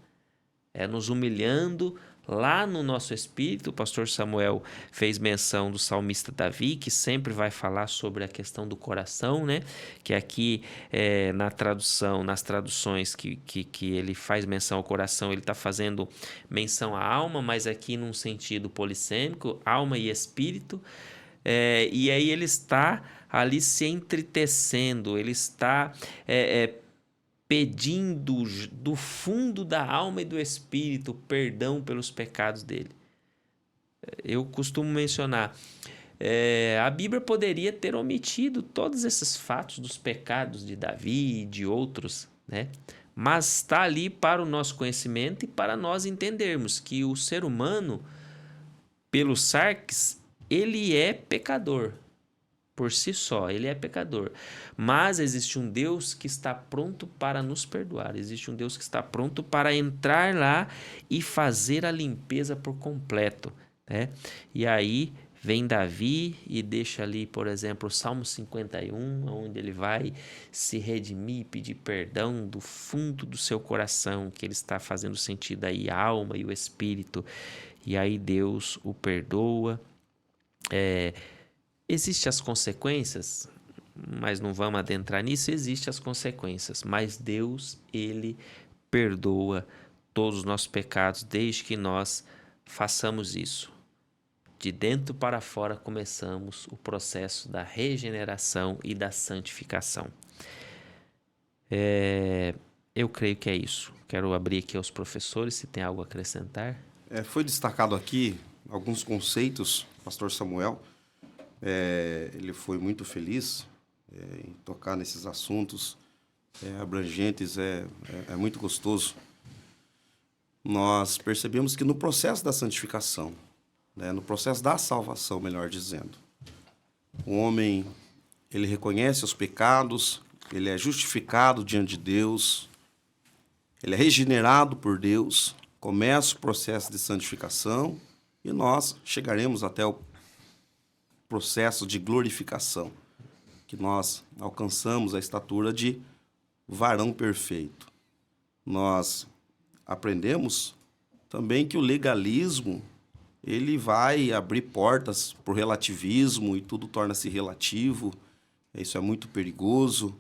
É nos humilhando lá no nosso espírito. O pastor Samuel fez menção do salmista Davi, que sempre vai falar sobre a questão do coração, né? Que aqui nas traduções que ele faz menção ao coração, ele está fazendo menção à alma, mas aqui num sentido polissêmico, alma e espírito. E aí ele está ali se entritecendo, ele está pedindo do fundo da alma e do espírito perdão pelos pecados dele. Eu costumo mencionar, a Bíblia poderia ter omitido todos esses fatos dos pecados de Davi e de outros, né? Mas está ali para o nosso conhecimento e para nós entendermos que o ser humano, pelo sarx, ele é pecador. Por si só, ele é pecador. Mas existe um Deus que está pronto para nos perdoar. Existe um Deus que está pronto para entrar lá e fazer a limpeza por completo, né? E aí vem Davi e deixa ali, por exemplo, o Salmo 51, onde ele vai se redimir, pedir perdão do fundo do seu coração, que ele está fazendo sentido aí a alma e o espírito. E aí Deus o perdoa. Existem as consequências, mas não vamos adentrar nisso. Existem as consequências, mas Deus, ele perdoa todos os nossos pecados, desde que nós façamos isso. De dentro para fora começamos o processo da regeneração e da santificação. Eu creio que é isso. Quero abrir aqui aos professores, se tem algo a acrescentar. Foi destacado aqui alguns conceitos, pastor Samuel. Ele foi muito feliz em tocar nesses assuntos abrangentes, é muito gostoso. Nós percebemos que no processo da santificação, no processo da salvação, melhor dizendo, o homem, ele reconhece os pecados, ele é justificado diante de Deus, ele é regenerado por Deus, começa o processo de santificação e nós chegaremos até o processo de glorificação, que nós alcançamos a estatura de varão perfeito. Nós aprendemos também que o legalismo, ele vai abrir portas para o relativismo e tudo torna-se relativo. Isso é muito perigoso.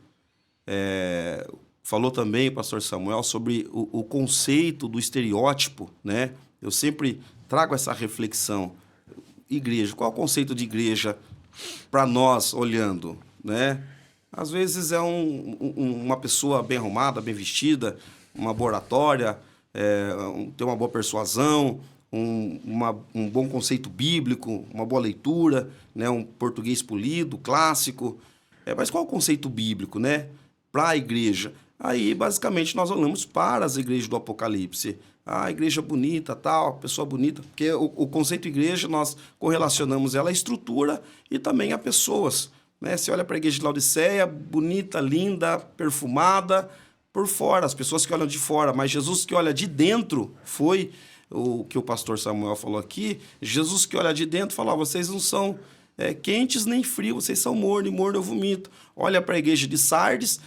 Falou também o pastor Samuel sobre o conceito do estereótipo, né? Eu sempre trago essa reflexão. Igreja, qual é o conceito de igreja para nós olhando, né? Às vezes é uma pessoa bem arrumada, bem vestida, uma boa oratória, tem uma boa persuasão, um bom conceito bíblico, uma boa leitura, né? Um português polido, clássico. Mas qual é o conceito bíblico, né? Para a igreja? Aí, basicamente, nós olhamos para as igrejas do Apocalipse. A igreja bonita, tal, pessoa bonita. Porque o conceito igreja, nós correlacionamos ela à estrutura e também a pessoas. né? Você olha para a igreja de Laodiceia, bonita, linda, perfumada, por fora, as pessoas que olham de fora, mas Jesus que olha de dentro, foi o que o pastor Samuel falou aqui, Jesus que olha de dentro fala, vocês não são quentes nem frios, vocês são morno, e morno eu vomito. Olha para a igreja de Sardes,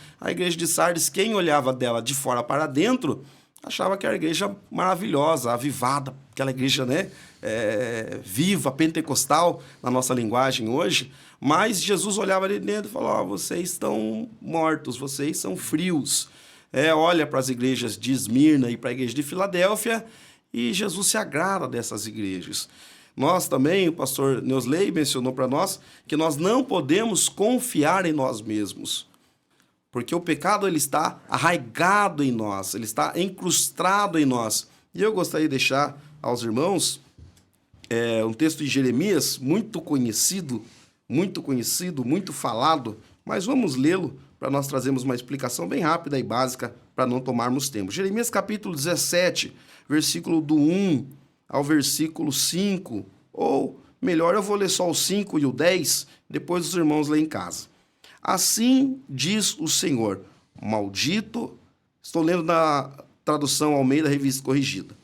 quem olhava dela de fora para dentro, achava que era a igreja maravilhosa, avivada, aquela igreja, né, viva, pentecostal, na nossa linguagem hoje, mas Jesus olhava ali dentro e falava, vocês estão mortos, vocês são frios. Olha para as igrejas de Esmirna e para a igreja de Filadélfia, e Jesus se agrada dessas igrejas. Nós também, o pastor Neusley mencionou para nós, que nós não podemos confiar em nós mesmos. Porque o pecado ele está arraigado em nós, ele está incrustado em nós. E eu gostaria de deixar aos irmãos um texto de Jeremias, muito conhecido, muito falado, mas vamos lê-lo para nós trazermos uma explicação bem rápida e básica para não tomarmos tempo. Jeremias capítulo 17, versículo do 1 ao versículo 5, ou melhor, eu vou ler só o 5 e o 10, depois os irmãos lêem em casa. Assim diz o Senhor, maldito, estou lendo na tradução Almeida Revista Corrigida,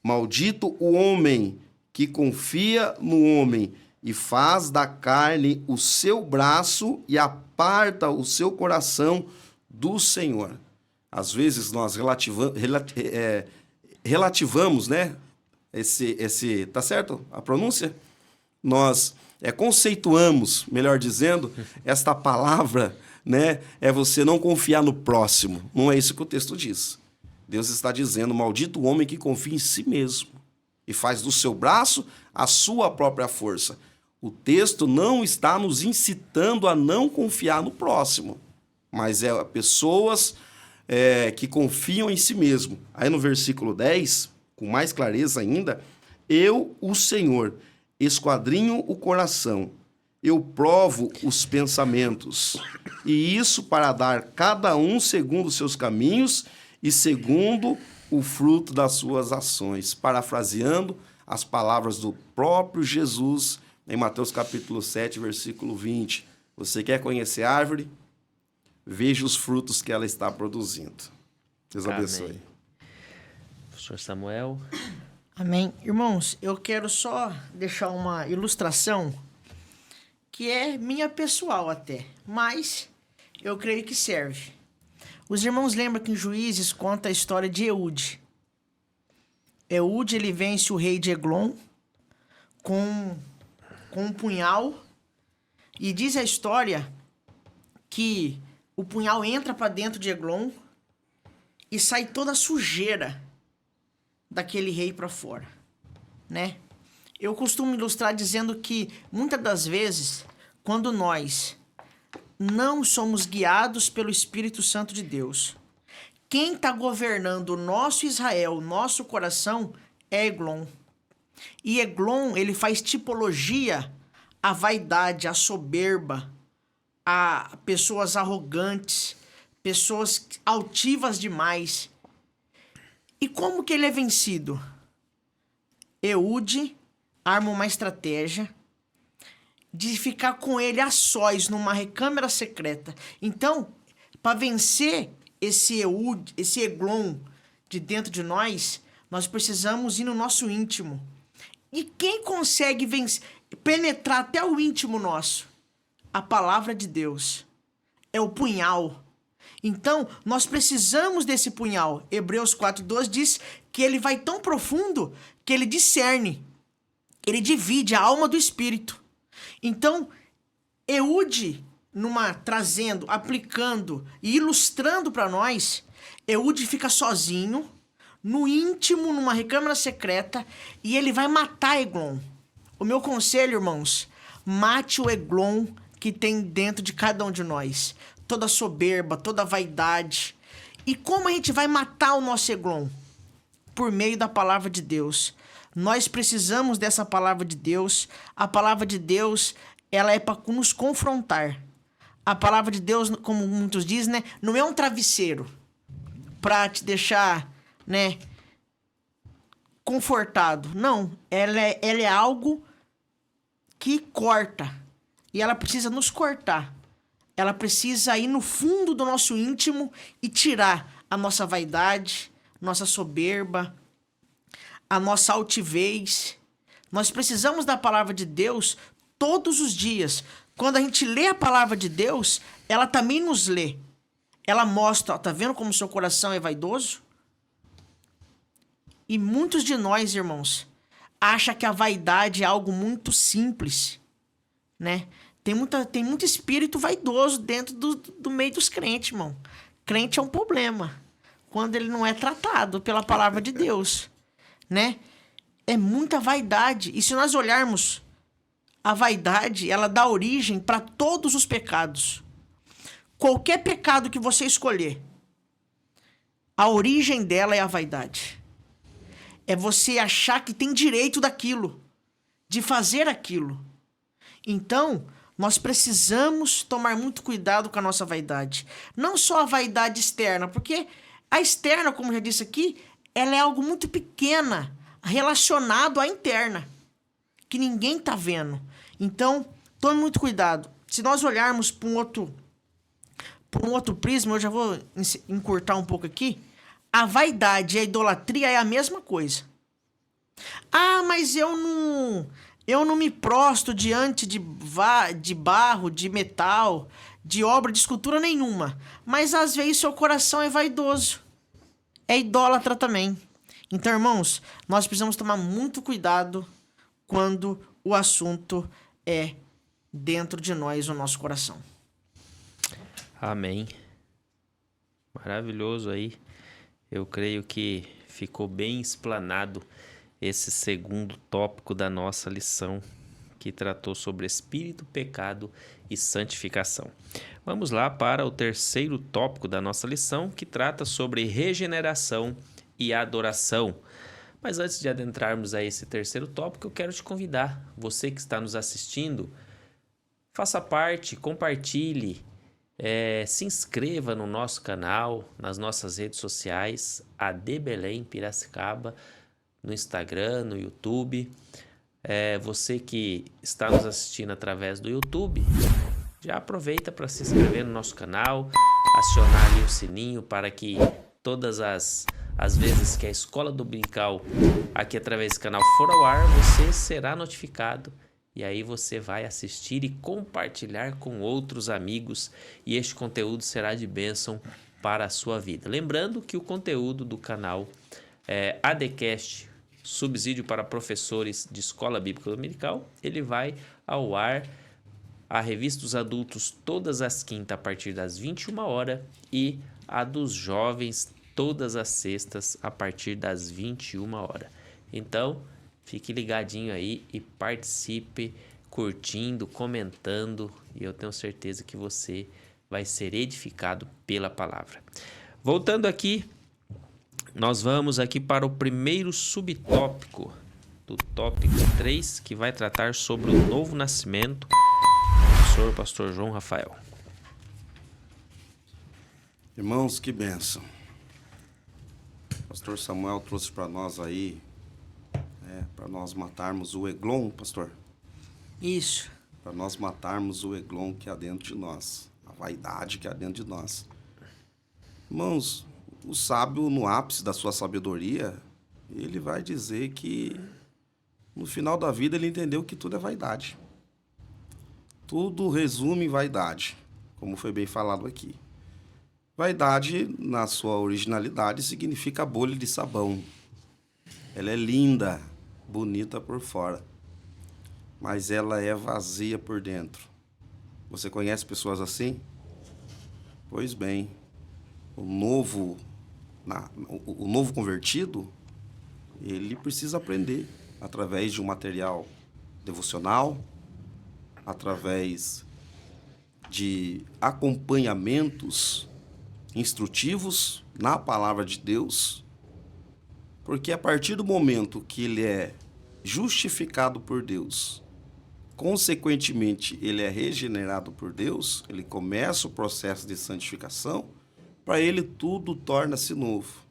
maldito o homem que confia no homem e faz da carne o seu braço e aparta o seu coração do Senhor. Às vezes nós relativamos, né? Tá certo a pronúncia? Nós conceituamos, melhor dizendo, esta palavra, né? Você não confiar no próximo. Não é isso que o texto diz. Deus está dizendo, maldito o homem que confia em si mesmo e faz do seu braço a sua própria força. O texto não está nos incitando a não confiar no próximo, mas pessoas que confiam em si mesmo. Aí no versículo 10, com mais clareza ainda, eu, o Senhor, esquadrinho o coração, eu provo os pensamentos, e isso para dar cada um segundo os seus caminhos e segundo o fruto das suas ações. Parafraseando as palavras do próprio Jesus em Mateus capítulo 7, versículo 20. Você quer conhecer a árvore? Veja os frutos que ela está produzindo. Deus abençoe. Amém. Professor Samuel. Amém. Irmãos, eu quero só deixar uma ilustração que é minha pessoal até, mas eu creio que serve. Os irmãos lembram que em Juízes conta a história de Eude. Eude, ele vence o rei de Eglon com um punhal, e diz a história que o punhal entra para dentro de Eglon e sai toda a sujeira daquele rei para fora, né? Eu costumo ilustrar dizendo que muitas das vezes, quando nós não somos guiados pelo Espírito Santo de Deus, quem está governando o nosso Israel, o nosso coração, é Eglon. E Eglon, ele faz tipologia à vaidade, à soberba, a pessoas arrogantes, pessoas altivas demais. E como que ele é vencido? Eude arma uma estratégia de ficar com ele a sós numa recâmara secreta. Então, para vencer esse Eude, esse Eglon de dentro de nós precisamos ir no nosso íntimo. E quem consegue penetrar até o íntimo nosso? A palavra de Deus. É o punhal. Então, nós precisamos desse punhal. Hebreus 4:12 diz que ele vai tão profundo que ele discerne. Ele divide a alma do espírito. Então, Eude, trazendo, aplicando e ilustrando para nós, Eude fica sozinho, no íntimo, numa recâmara secreta, e ele vai matar Eglon. O meu conselho, irmãos, mate o Eglon que tem dentro de cada um de nós. Toda soberba, toda vaidade. E como a gente vai matar o nosso Eglon? Por meio da palavra de Deus. Nós precisamos dessa palavra de Deus. A palavra de Deus, ela é para nos confrontar. A palavra de Deus, como muitos dizem, né, não é um travesseiro para te deixar, né, confortado. Não, ela é algo que corta. e ela precisa nos cortar. Ela precisa ir no fundo do nosso íntimo e tirar a nossa vaidade, nossa soberba, a nossa altivez. Nós precisamos da palavra de Deus todos os dias. Quando a gente lê a palavra de Deus, ela também nos lê. Ela mostra, ó, tá vendo como seu coração é vaidoso? E muitos de nós, irmãos, acham que a vaidade é algo muito simples, né? Tem muito espírito vaidoso dentro do meio dos crentes, irmão. Crente é um problema quando ele não é tratado pela palavra de Deus, né? É muita vaidade. E se nós olharmos, a vaidade, ela dá origem para todos os pecados. Qualquer pecado que você escolher, a origem dela é a vaidade. É você achar que tem direito daquilo, de fazer aquilo. Então, nós precisamos tomar muito cuidado com a nossa vaidade. Não só a vaidade externa, porque a externa, como já disse aqui, ela é algo muito pequena, relacionado à interna, que ninguém está vendo. Então, tome muito cuidado. Se nós olharmos para um outro prisma, eu já vou encurtar um pouco aqui, a vaidade e a idolatria é a mesma coisa. Ah, mas eu não me prostro diante de barro, de metal, de obra, de escultura nenhuma. Mas às vezes seu coração é vaidoso. É idólatra também. Então, irmãos, nós precisamos tomar muito cuidado quando o assunto é dentro de nós, o nosso coração. Amém. Maravilhoso aí. Eu creio que ficou bem explanado esse segundo tópico da nossa lição, que tratou sobre espírito, pecado e santificação. Vamos lá para o terceiro tópico da nossa lição, que trata sobre regeneração e adoração. Mas antes de adentrarmos a esse terceiro tópico, eu quero te convidar, você que está nos assistindo, faça parte, compartilhe, se inscreva no nosso canal, nas nossas redes sociais, AD Belém Piracicaba, no Instagram, no YouTube. Você que está nos assistindo através do YouTube, já aproveita para se inscrever no nosso canal, acionar ali o sininho para que todas as vezes que a Escola Dominical aqui através desse canal for ao ar, você será notificado. E aí você vai assistir e compartilhar com outros amigos e este conteúdo será de bênção para a sua vida. Lembrando que o conteúdo do canal ADCast, Subsídio para Professores de Escola Bíblica Dominical, ele vai ao ar, a Revista dos Adultos todas as quintas a partir das 21 horas e a dos jovens todas as sextas a partir das 21 horas. Então, fique ligadinho aí e participe, curtindo, comentando, e eu tenho certeza que você vai ser edificado pela palavra. Voltando aqui, nós vamos aqui para o primeiro subtópico do tópico 3, que vai tratar sobre o novo nascimento. Pastor João Rafael. Irmãos, que bênção. Pastor Samuel trouxe para nós aí, para nós matarmos o Eglon, pastor. Isso. Para nós matarmos o Eglon que há dentro de nós, a vaidade que há dentro de nós. Irmãos, o sábio, no ápice da sua sabedoria, ele vai dizer que no final da vida ele entendeu que tudo é vaidade. Tudo resume em vaidade, como foi bem falado aqui. Vaidade, na sua originalidade, significa bolha de sabão. Ela é linda, bonita por fora, mas ela é vazia por dentro. Você conhece pessoas assim? Pois bem, o novo convertido, ele precisa aprender através de um material devocional, através de acompanhamentos instrutivos na palavra de Deus, porque a partir do momento que ele é justificado por Deus, consequentemente ele é regenerado por Deus, ele começa o processo de santificação, para ele tudo torna-se novo.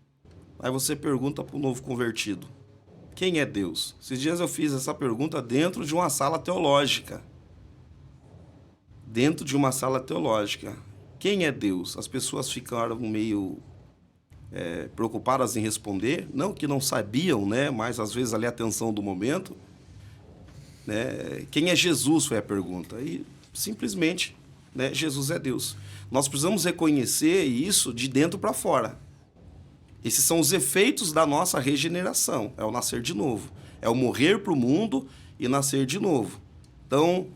Aí você pergunta para o novo convertido, quem é Deus? Esses dias eu fiz essa pergunta dentro de uma sala teológica. dentro de uma sala teológica. Quem é Deus? As pessoas ficaram meio preocupadas em responder, não que não sabiam, né? Mas às vezes ali a tensão do momento, né? Quem é Jesus foi a pergunta. E simplesmente, né, Jesus é Deus. Nós precisamos reconhecer isso de dentro para fora. Esses são os efeitos da nossa regeneração. É o nascer de novo. É o morrer para o mundo e nascer de novo. Então,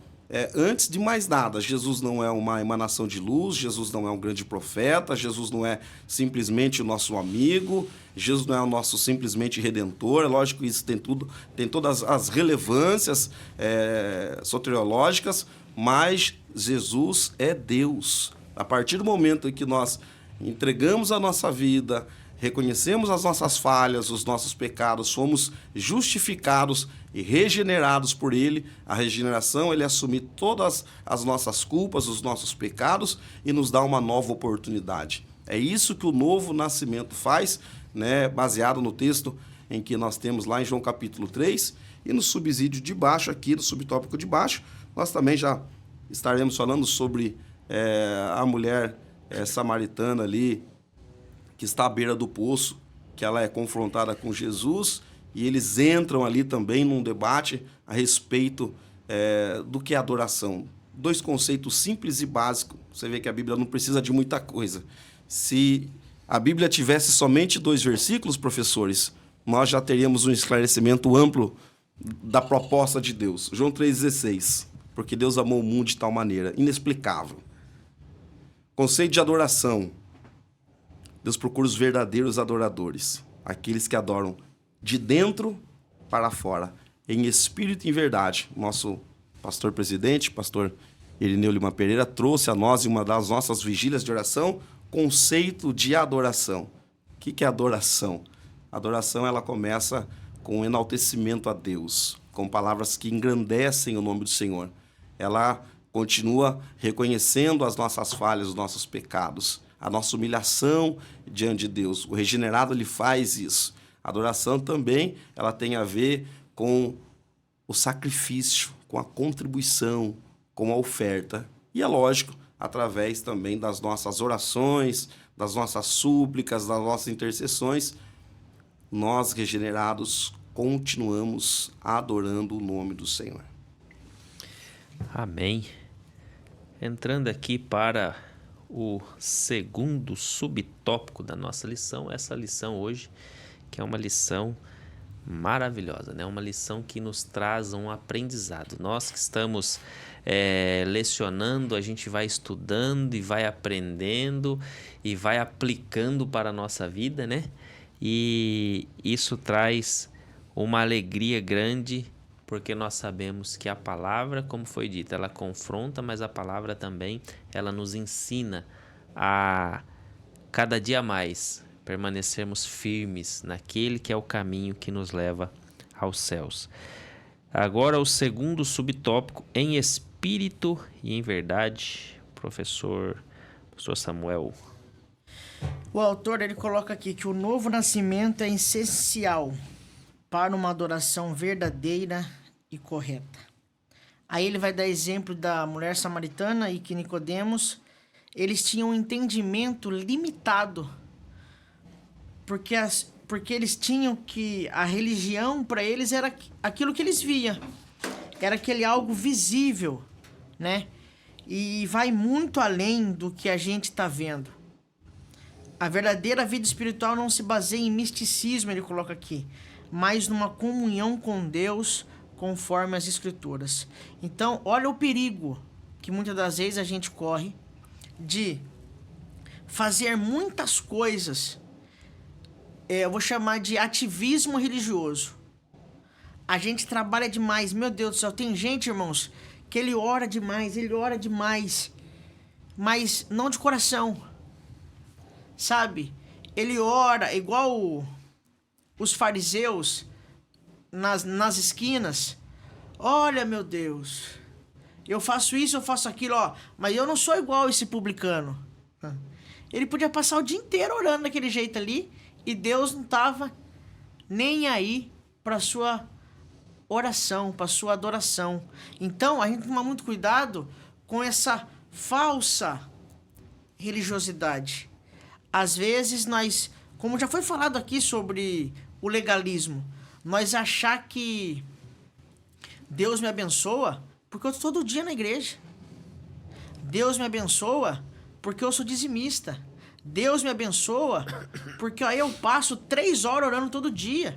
antes de mais nada, Jesus não é uma emanação de luz, Jesus não é um grande profeta, Jesus não é simplesmente o nosso amigo, Jesus não é o nosso simplesmente redentor. É lógico que isso tem todas as relevâncias soteriológicas, mas Jesus é Deus. A partir do momento em que nós entregamos a nossa vida, reconhecemos as nossas falhas, os nossos pecados, fomos justificados e regenerados por Ele. A regeneração, Ele assume todas as nossas culpas, os nossos pecados e nos dá uma nova oportunidade. É isso que o novo nascimento faz, né? Baseado no texto em que nós temos lá em João capítulo 3, e no subsídio de baixo, aqui no subtópico de baixo, nós também já estaremos falando sobre a mulher samaritana ali, que está à beira do poço, que ela é confrontada com Jesus, e eles entram ali também num debate a respeito do que é adoração. 2 conceitos simples e básicos. Você vê que a Bíblia não precisa de muita coisa. Se a Bíblia tivesse somente 2 versículos, professores, nós já teríamos um esclarecimento amplo da proposta de Deus. João 3,16. Porque Deus amou o mundo de tal maneira, inexplicável. Conceito de adoração. Deus procura os verdadeiros adoradores, aqueles que adoram de dentro para fora, em espírito e em verdade. Nosso pastor presidente, pastor Irineu Lima Pereira, trouxe a nós, em uma das nossas vigílias de oração, conceito de adoração. O que é adoração? A adoração, ela começa com o enaltecimento a Deus, com palavras que engrandecem o nome do Senhor. Ela continua reconhecendo as nossas falhas, os nossos pecados, a nossa humilhação diante de Deus. O regenerado, ele faz isso. A adoração também, ela tem a ver com o sacrifício, com a contribuição, com a oferta. E é lógico, através também das nossas orações, das nossas súplicas, das nossas intercessões, nós, regenerados, continuamos adorando o nome do Senhor. Amém. Entrando aqui para o segundo subtópico da nossa lição, essa lição hoje, que é uma lição maravilhosa, né? Uma lição que nos traz um aprendizado. Nós que estamos lecionando, a gente vai estudando e vai aprendendo e vai aplicando para a nossa vida, né? E isso traz uma alegria grande, porque nós sabemos que a palavra, como foi dito, ela confronta, mas a palavra também, ela nos ensina a cada dia mais permanecermos firmes naquele que é o caminho que nos leva aos céus. Agora o segundo subtópico, em espírito e em verdade, professor Samuel. O autor, ele coloca aqui que o novo nascimento é essencial para uma adoração verdadeira e correta. Aí ele vai dar exemplo da mulher samaritana e que Nicodemos, eles tinham um entendimento limitado, porque eles tinham que a religião para eles era aquilo que eles viam, era aquele algo visível, né? E vai muito além do que a gente está vendo. A verdadeira vida espiritual não se baseia em misticismo, ele coloca aqui, mas numa comunhão com Deus, conforme as Escrituras. Então, olha o perigo que muitas das vezes a gente corre de fazer muitas coisas, eu vou chamar de ativismo religioso. A gente trabalha demais, meu Deus do céu, tem gente, irmãos, que ele ora demais, mas não de coração, sabe? Ele ora igual os fariseus nas esquinas. Olha, meu Deus, eu faço isso, eu faço aquilo, ó, mas eu não sou igual esse publicano. Ele podia passar o dia inteiro orando daquele jeito ali e Deus não estava nem aí para sua oração, para sua adoração. Então, a gente toma muito cuidado com essa falsa religiosidade. Às vezes nós, como já foi falado aqui sobre o legalismo, nós achar que Deus me abençoa porque eu estou todo dia na igreja. Deus me abençoa porque eu sou dizimista. Deus me abençoa porque aí eu passo 3 horas orando todo dia.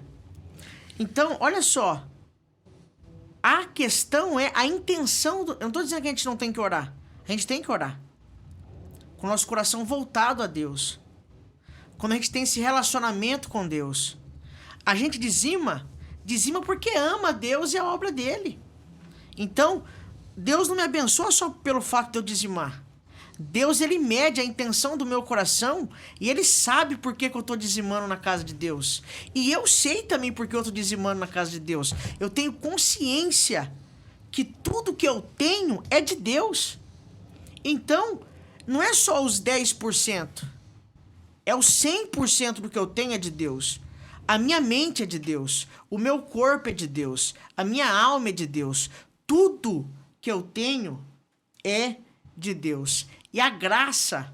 Então, olha só. A questão é a intenção. Eu não estou dizendo que a gente não tem que orar. A gente tem que orar. Com o nosso coração voltado a Deus. Quando a gente tem esse relacionamento com Deus. A gente dizima porque ama Deus e a obra dele. Então, Deus não me abençoa só pelo fato de eu dizimar. Deus, ele mede a intenção do meu coração e ele sabe por que eu estou dizimando na casa de Deus. E eu sei também por que eu estou dizimando na casa de Deus. Eu tenho consciência que tudo que eu tenho é de Deus. Então, não é só os 10%. É o 100% do que eu tenho é de Deus. A minha mente é de Deus. O meu corpo é de Deus. A minha alma é de Deus. Tudo que eu tenho é de Deus. E a graça,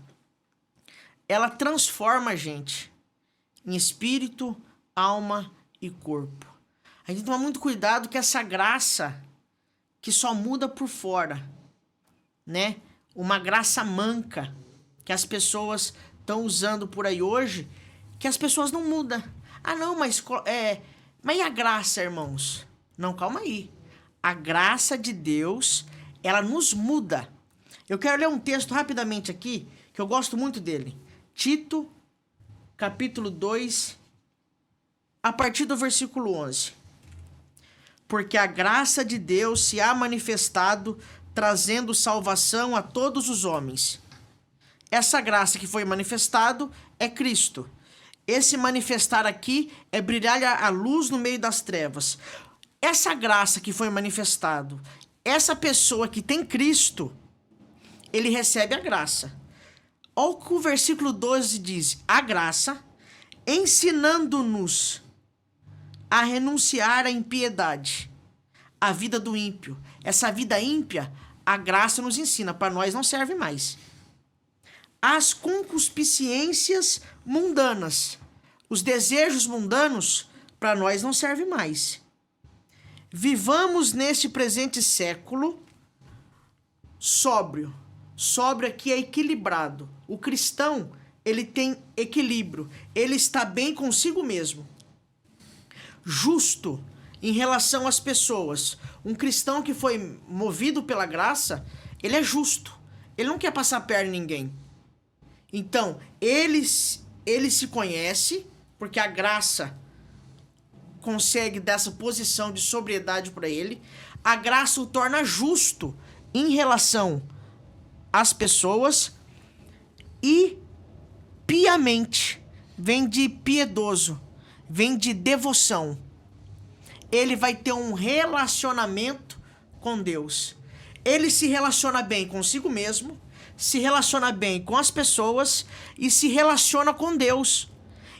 ela transforma a gente em espírito, alma e corpo. A gente toma muito cuidado que essa graça que só muda por fora, né? Uma graça manca que as pessoas estão usando por aí hoje, que as pessoas não mudam. Ah, não, mas e a graça, irmãos? Não, calma aí. A graça de Deus, ela nos muda. Eu quero ler um texto rapidamente aqui, que eu gosto muito dele. Tito, capítulo 2, a partir do versículo 11. Porque a graça de Deus se há manifestado, trazendo salvação a todos os homens. Essa graça que foi manifestado é Cristo. Esse manifestar aqui é brilhar a luz no meio das trevas. Essa graça que foi manifestado, essa pessoa que tem Cristo, ele recebe a graça. Olha o que o versículo 12 diz. A graça, ensinando-nos a renunciar à impiedade, a vida do ímpio. Essa vida ímpia, a graça nos ensina, para nós não serve mais. As concupiscências mundanas, os desejos mundanos, para nós não serve mais. Vivamos neste presente século sóbrio. Sóbrio aqui é equilibrado. O cristão, ele tem equilíbrio. Ele está bem consigo mesmo. Justo em relação às pessoas. Um cristão que foi movido pela graça, ele é justo. Ele não quer passar perna em ninguém. Então, ele se conhece, porque a graça consegue dar essa posição de sobriedade para ele. A graça o torna justo em relação às pessoas. E piamente, vem de piedoso, vem de devoção. Ele vai ter um relacionamento com Deus. Ele se relaciona bem consigo mesmo, se relaciona bem com as pessoas e se relaciona com Deus.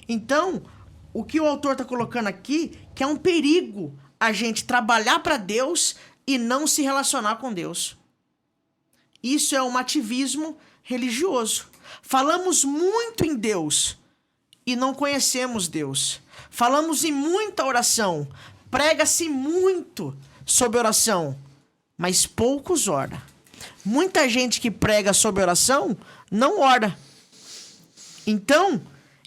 Então, o que o autor está colocando aqui, que é um perigo a gente trabalhar para Deus e não se relacionar com Deus. Isso é um ativismo religioso. Falamos muito em Deus e não conhecemos Deus. Falamos em muita oração, prega-se muito sobre oração, mas poucos oram. Muita gente que prega sobre oração não ora. Então,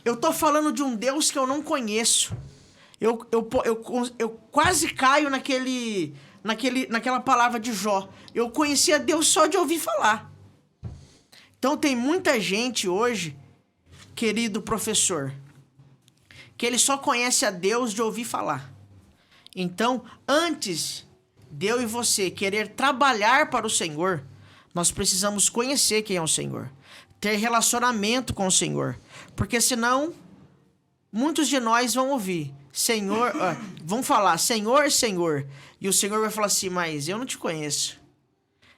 eu estou falando de um Deus que eu não conheço. Eu quase caio naquela palavra de Jó. Eu conhecia Deus só de ouvir falar. Então tem muita gente hoje, querido professor, que ele só conhece a Deus de ouvir falar. Então, antes de eu e você querer trabalhar para o Senhor, nós precisamos conhecer quem é o Senhor, ter relacionamento com o Senhor, porque senão muitos de nós vão ouvir Senhor, vão falar Senhor, Senhor, e o Senhor vai falar assim, mas eu não te conheço.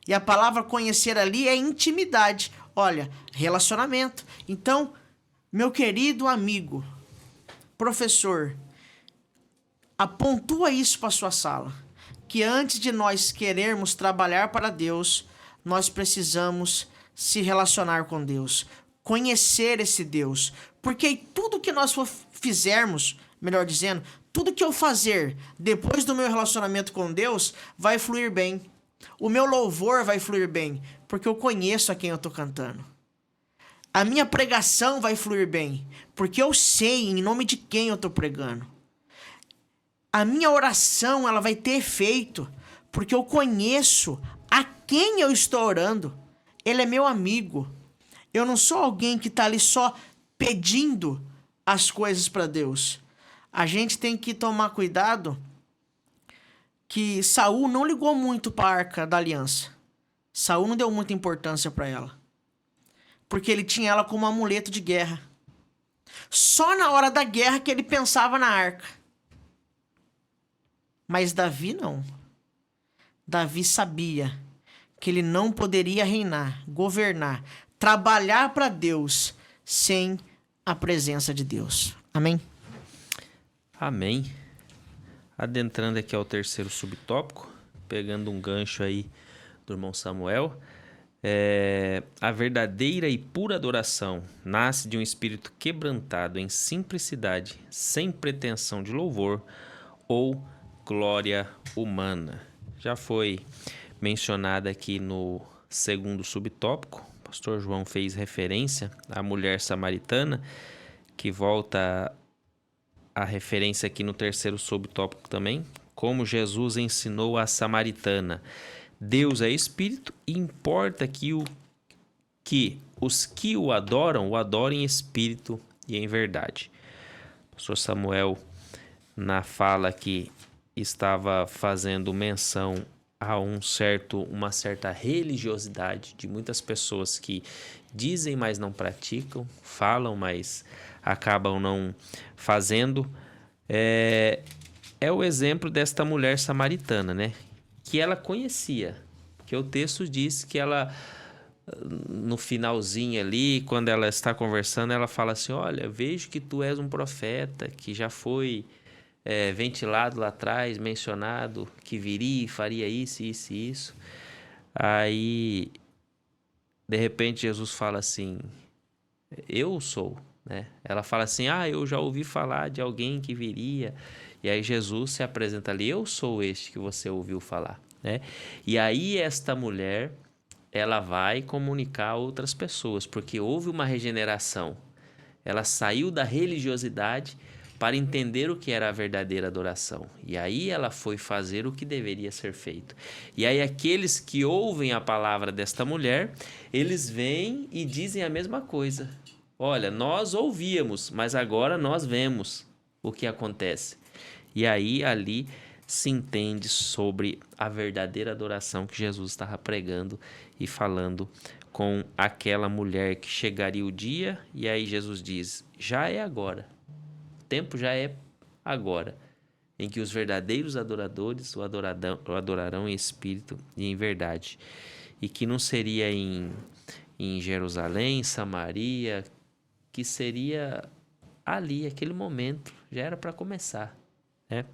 E a palavra conhecer ali é intimidade. Olha, relacionamento. Então, meu querido amigo, professor, apontua isso para sua sala, que antes de nós querermos trabalhar para Deus, nós precisamos se relacionar com Deus, conhecer esse Deus, porque tudo que nós fizermos, melhor dizendo, tudo que eu fazer depois do meu relacionamento com Deus vai fluir bem. O meu louvor vai fluir bem, porque eu conheço a quem eu estou cantando. A minha pregação vai fluir bem, porque eu sei em nome de quem eu estou pregando. A minha oração, ela vai ter efeito, porque eu conheço a quem eu estou orando. Ele é meu amigo. Eu não sou alguém que está ali só pedindo as coisas para Deus. A gente tem que tomar cuidado que Saul não ligou muito para a Arca da Aliança. Saul não deu muita importância para ela, porque ele tinha ela como um amuleto de guerra. Só na hora da guerra que ele pensava na arca. Mas Davi não. Davi sabia que ele não poderia reinar, governar, trabalhar para Deus sem a presença de Deus. Amém? Amém. Adentrando aqui ao terceiro subtópico, pegando um gancho aí do irmão Samuel, a verdadeira e pura adoração nasce de um espírito quebrantado em simplicidade, sem pretensão de louvor ou glória humana. Já foi mencionada aqui no segundo subtópico, o pastor João fez referência à mulher samaritana, que volta a referência aqui no terceiro subtópico também, como Jesus ensinou a samaritana. Deus é espírito e importa que os que o adoram em espírito e em verdade. O pastor Samuel, na fala que estava fazendo menção a uma certa religiosidade de muitas pessoas que dizem, mas não praticam, falam, mas acabam não fazendo. É o exemplo desta mulher samaritana, né? Que ela conhecia, que o texto diz que ela, no finalzinho ali, quando ela está conversando, ela fala assim: olha, vejo que tu és um profeta, que já foi ventilado lá atrás, mencionado, que viria e faria isso, isso e isso. Aí, de repente, Jesus fala assim: eu sou, né? Ela fala assim: eu já ouvi falar de alguém que viria. E aí Jesus se apresenta ali: eu sou este que você ouviu falar, né? E aí esta mulher, ela vai comunicar a outras pessoas, porque houve uma regeneração. Ela saiu da religiosidade para entender o que era a verdadeira adoração. E aí ela foi fazer o que deveria ser feito. E aí aqueles que ouvem a palavra desta mulher, eles vêm e dizem a mesma coisa. Olha, nós ouvíamos, mas agora nós vemos o que acontece. E aí ali se entende sobre a verdadeira adoração que Jesus estava pregando e falando com aquela mulher, que chegaria o dia, e aí Jesus diz: já é agora. O tempo já é agora, em que os verdadeiros adoradores o adorarão em espírito e em verdade. E que não seria em Jerusalém, Samaria, que seria ali, aquele momento, já era para começar, né?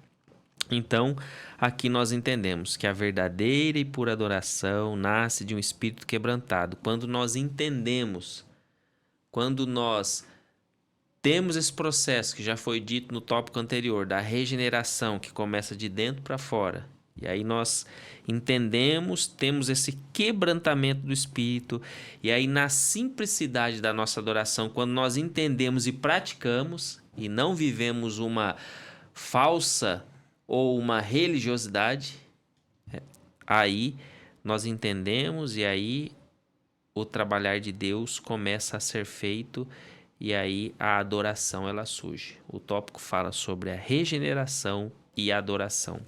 Então, aqui nós entendemos que a verdadeira e pura adoração nasce de um espírito quebrantado. Quando nós entendemos, quando nós temos esse processo que já foi dito no tópico anterior, da regeneração, que começa de dentro para fora, e aí nós entendemos, temos esse quebrantamento do espírito, e aí na simplicidade da nossa adoração, quando nós entendemos e praticamos, e não vivemos uma falsa ou uma religiosidade, aí nós entendemos, e aí o trabalhar de Deus começa a ser feito, e aí a adoração ela surge. O tópico fala sobre a regeneração e a adoração.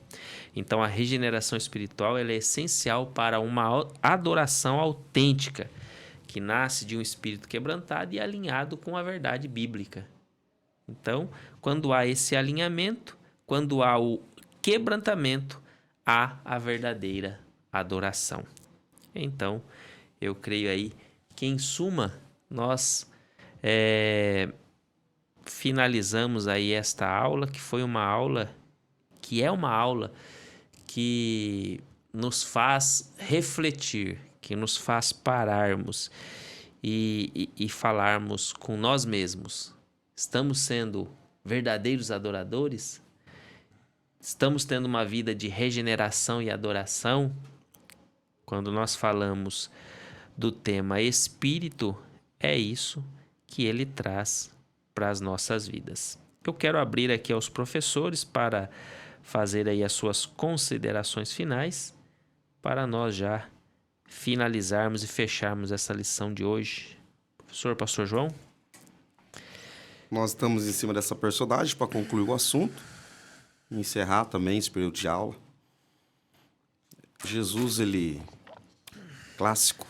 Então a regeneração espiritual ela é essencial para uma adoração autêntica, que nasce de um espírito quebrantado e alinhado com a verdade bíblica. Então, quando há esse alinhamento, quando há o quebrantamento, há a verdadeira adoração. Então, eu creio aí que, em suma, nós finalizamos aí esta aula, que foi uma aula, que é uma aula que nos faz refletir, que nos faz pararmos e falarmos com nós mesmos. Estamos sendo verdadeiros adoradores? Estamos tendo uma vida de regeneração e adoração? Quando nós falamos do tema Espírito, é isso que ele traz para as nossas vidas. Eu quero abrir aqui aos professores para fazer aí as suas considerações finais, para nós já finalizarmos e fecharmos essa lição de hoje. Professor, Pastor João? Nós estamos em cima dessa personagem para concluir o assunto e encerrar também esse período de aula. Jesus, ele... clássico,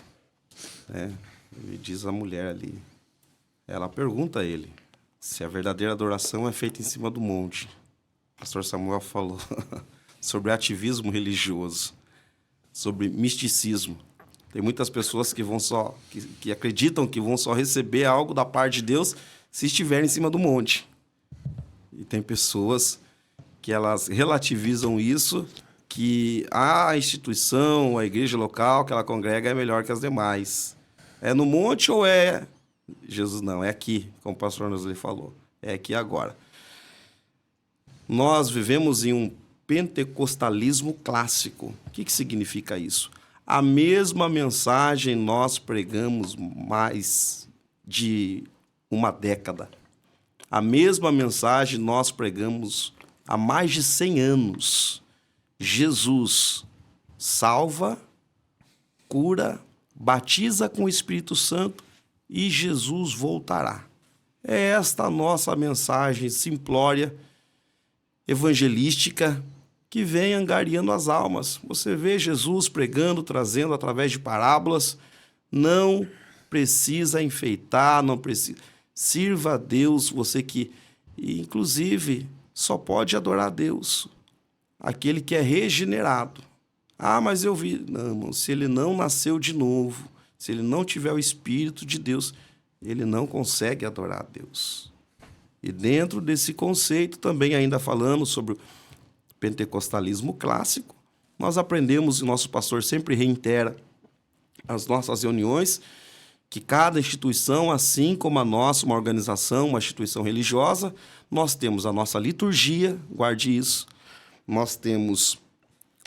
né? Ele diz à mulher ali, ela pergunta a ele se a verdadeira adoração é feita em cima do monte. O pastor Samuel falou sobre ativismo religioso, sobre misticismo. Tem muitas pessoas que vão que acreditam que vão só receber algo da parte de Deus se estiverem em cima do monte. E tem pessoas que elas relativizam isso, que a instituição, a igreja local que ela congrega é melhor que as demais. É no monte ou é... Jesus não, é aqui, como o pastor Nosli falou. É aqui agora. Nós vivemos em um pentecostalismo clássico. O que significa isso? A mesma mensagem nós pregamos mais de uma década. A mesma mensagem nós pregamos há mais de 100 anos. Jesus salva, cura, batiza com o Espírito Santo e Jesus voltará. É esta a nossa mensagem simplória, evangelística, que vem angariando as almas. Você vê Jesus pregando, trazendo através de parábolas. Não precisa enfeitar, não precisa. Sirva a Deus, você que, inclusive, só pode adorar a Deus aquele que é regenerado. Ah, mas eu vi... Não, irmão, se ele não nasceu de novo, se ele não tiver o Espírito de Deus, ele não consegue adorar a Deus. E dentro desse conceito, também ainda falando sobre o pentecostalismo clássico, nós aprendemos, e nosso pastor sempre reitera as nossas reuniões, que cada instituição, assim como a nossa, uma organização, uma instituição religiosa, nós temos a nossa liturgia, guarde isso, nós temos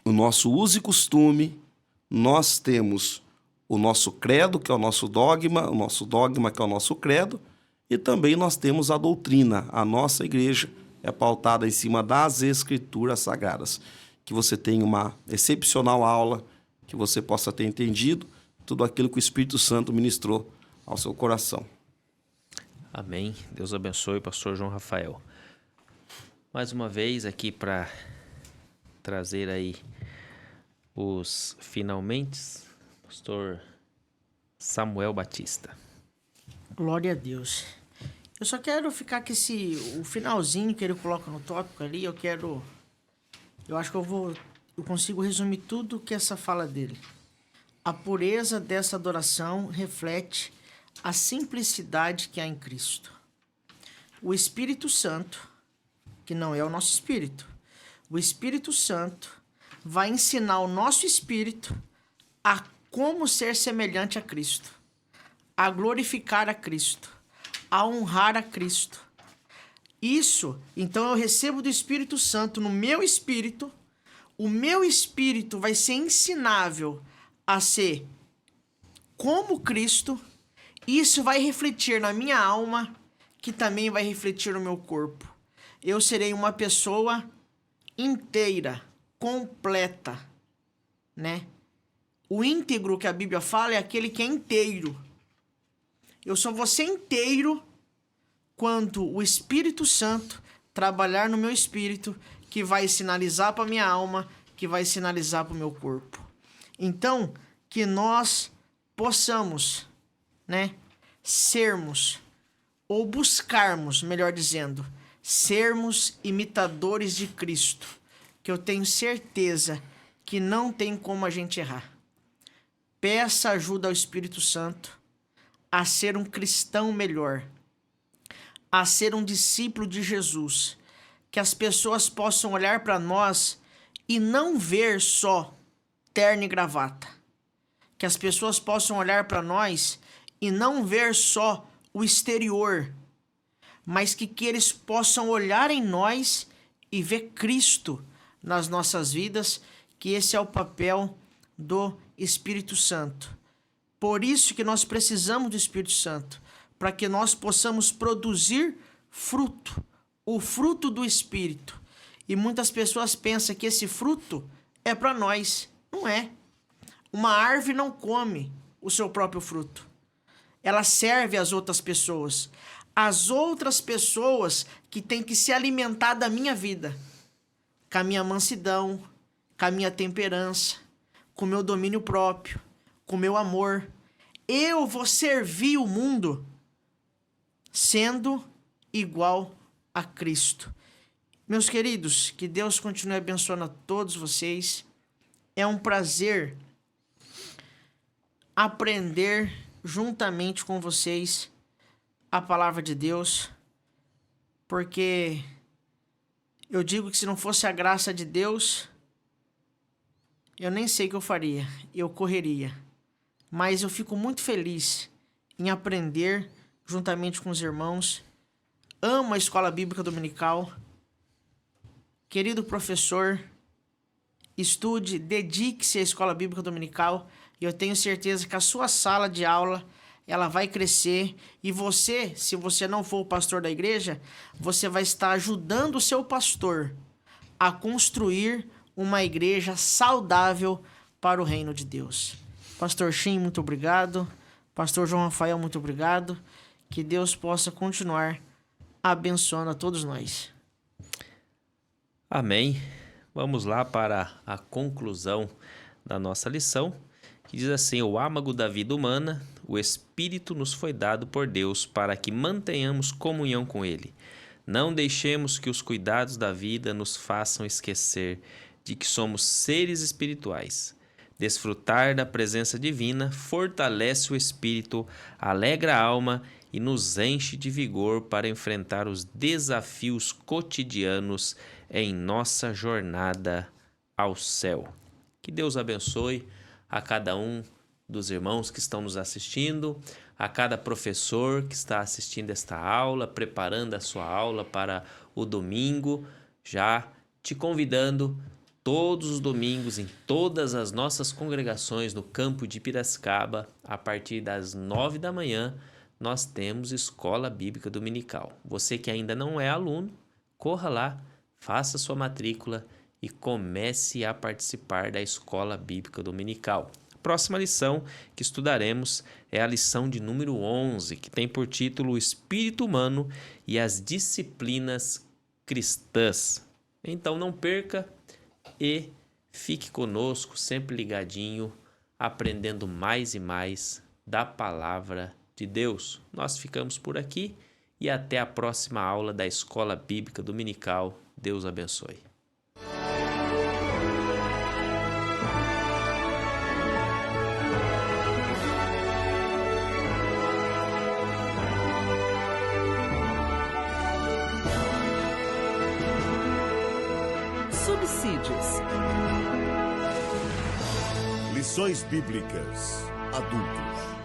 o nosso uso e costume, nós temos o nosso credo, que é o nosso dogma que é o nosso credo, e também nós temos a doutrina. A nossa igreja é pautada em cima das Escrituras Sagradas. Que você tenha uma excepcional aula, que você possa ter entendido tudo aquilo que o Espírito Santo ministrou ao seu coração. Amém. Deus abençoe, pastor João Rafael. Mais uma vez aqui para trazer aí os finalmente, pastor Samuel Batista. Glória a Deus. Eu só quero ficar com o finalzinho que ele coloca no tópico ali, eu acho que eu consigo resumir tudo que essa fala dele. A pureza dessa adoração reflete a simplicidade que há em Cristo. O Espírito Santo, que não é o nosso espírito, o Espírito Santo vai ensinar o nosso espírito a como ser semelhante a Cristo, a glorificar a Cristo, a honrar a Cristo. Isso, então eu recebo do Espírito Santo no meu espírito, o meu espírito vai ser ensinável a ser como Cristo, isso vai refletir na minha alma, que também vai refletir no meu corpo. Eu serei uma pessoa inteira, completa, né? O íntegro que a Bíblia fala é aquele que é inteiro. Eu só vou ser inteiro quando o Espírito Santo trabalhar no meu espírito, que vai sinalizar para minha alma, que vai sinalizar para o meu corpo. Então, que nós possamos, né, sermos, ou buscarmos, melhor dizendo, sermos imitadores de Cristo, que eu tenho certeza que não tem como a gente errar. Peça ajuda ao Espírito Santo a ser um cristão melhor, a ser um discípulo de Jesus, que as pessoas possam olhar para nós e não ver só terno e gravata, que as pessoas possam olhar para nós e não ver só o exterior, mas que eles possam olhar em nós e ver Cristo nas nossas vidas, que esse é o papel do Espírito Santo. Por isso que nós precisamos do Espírito Santo, para que nós possamos produzir fruto, o fruto do Espírito. E muitas pessoas pensam que esse fruto é para nós. Não é. Uma árvore não come o seu próprio fruto. Ela serve às outras pessoas. As outras pessoas que têm que se alimentar da minha vida, com a minha mansidão, com a minha temperança, com o meu domínio próprio, com o meu amor. Eu vou servir o mundo sendo igual a Cristo. Meus queridos, que Deus continue abençoando a todos vocês. É um prazer aprender juntamente com vocês a palavra de Deus, porque eu digo que se não fosse a graça de Deus, eu nem sei o que eu faria, eu correria. Mas eu fico muito feliz em aprender juntamente com os irmãos. Amo a Escola Bíblica Dominical. Querido professor, estude, dedique-se à Escola Bíblica Dominical e eu tenho certeza que a sua sala de aula ela vai crescer e você, se você não for o pastor da igreja, você vai estar ajudando o seu pastor a construir uma igreja saudável para o reino de Deus. Pastor Shin, muito obrigado. Pastor João Rafael, muito obrigado. Que Deus possa continuar abençoando a todos nós. Amém. Vamos lá para a conclusão da nossa lição, que diz assim: o âmago da vida humana, o Espírito nos foi dado por Deus para que mantenhamos comunhão com Ele. Não deixemos que os cuidados da vida nos façam esquecer de que somos seres espirituais. Desfrutar da presença divina fortalece o espírito, alegra a alma e nos enche de vigor para enfrentar os desafios cotidianos em nossa jornada ao céu. Que Deus abençoe a cada um dos irmãos que estão nos assistindo, a cada professor que está assistindo esta aula, preparando a sua aula para o domingo, já te convidando todos os domingos em todas as nossas congregações no campo de Piracicaba, a partir das 9 da manhã, nós temos Escola Bíblica Dominical. Você que ainda não é aluno, corra lá, faça sua matrícula e comece a participar da Escola Bíblica Dominical. A próxima lição que estudaremos é a lição de número 11, que tem por título O Espírito Humano e as Disciplinas Cristãs. Então não perca e fique conosco, sempre ligadinho, aprendendo mais e mais da Palavra de Deus. Nós ficamos por aqui e até a próxima aula da Escola Bíblica Dominical. Deus abençoe. Subsídios. Lições Bíblicas Adultos.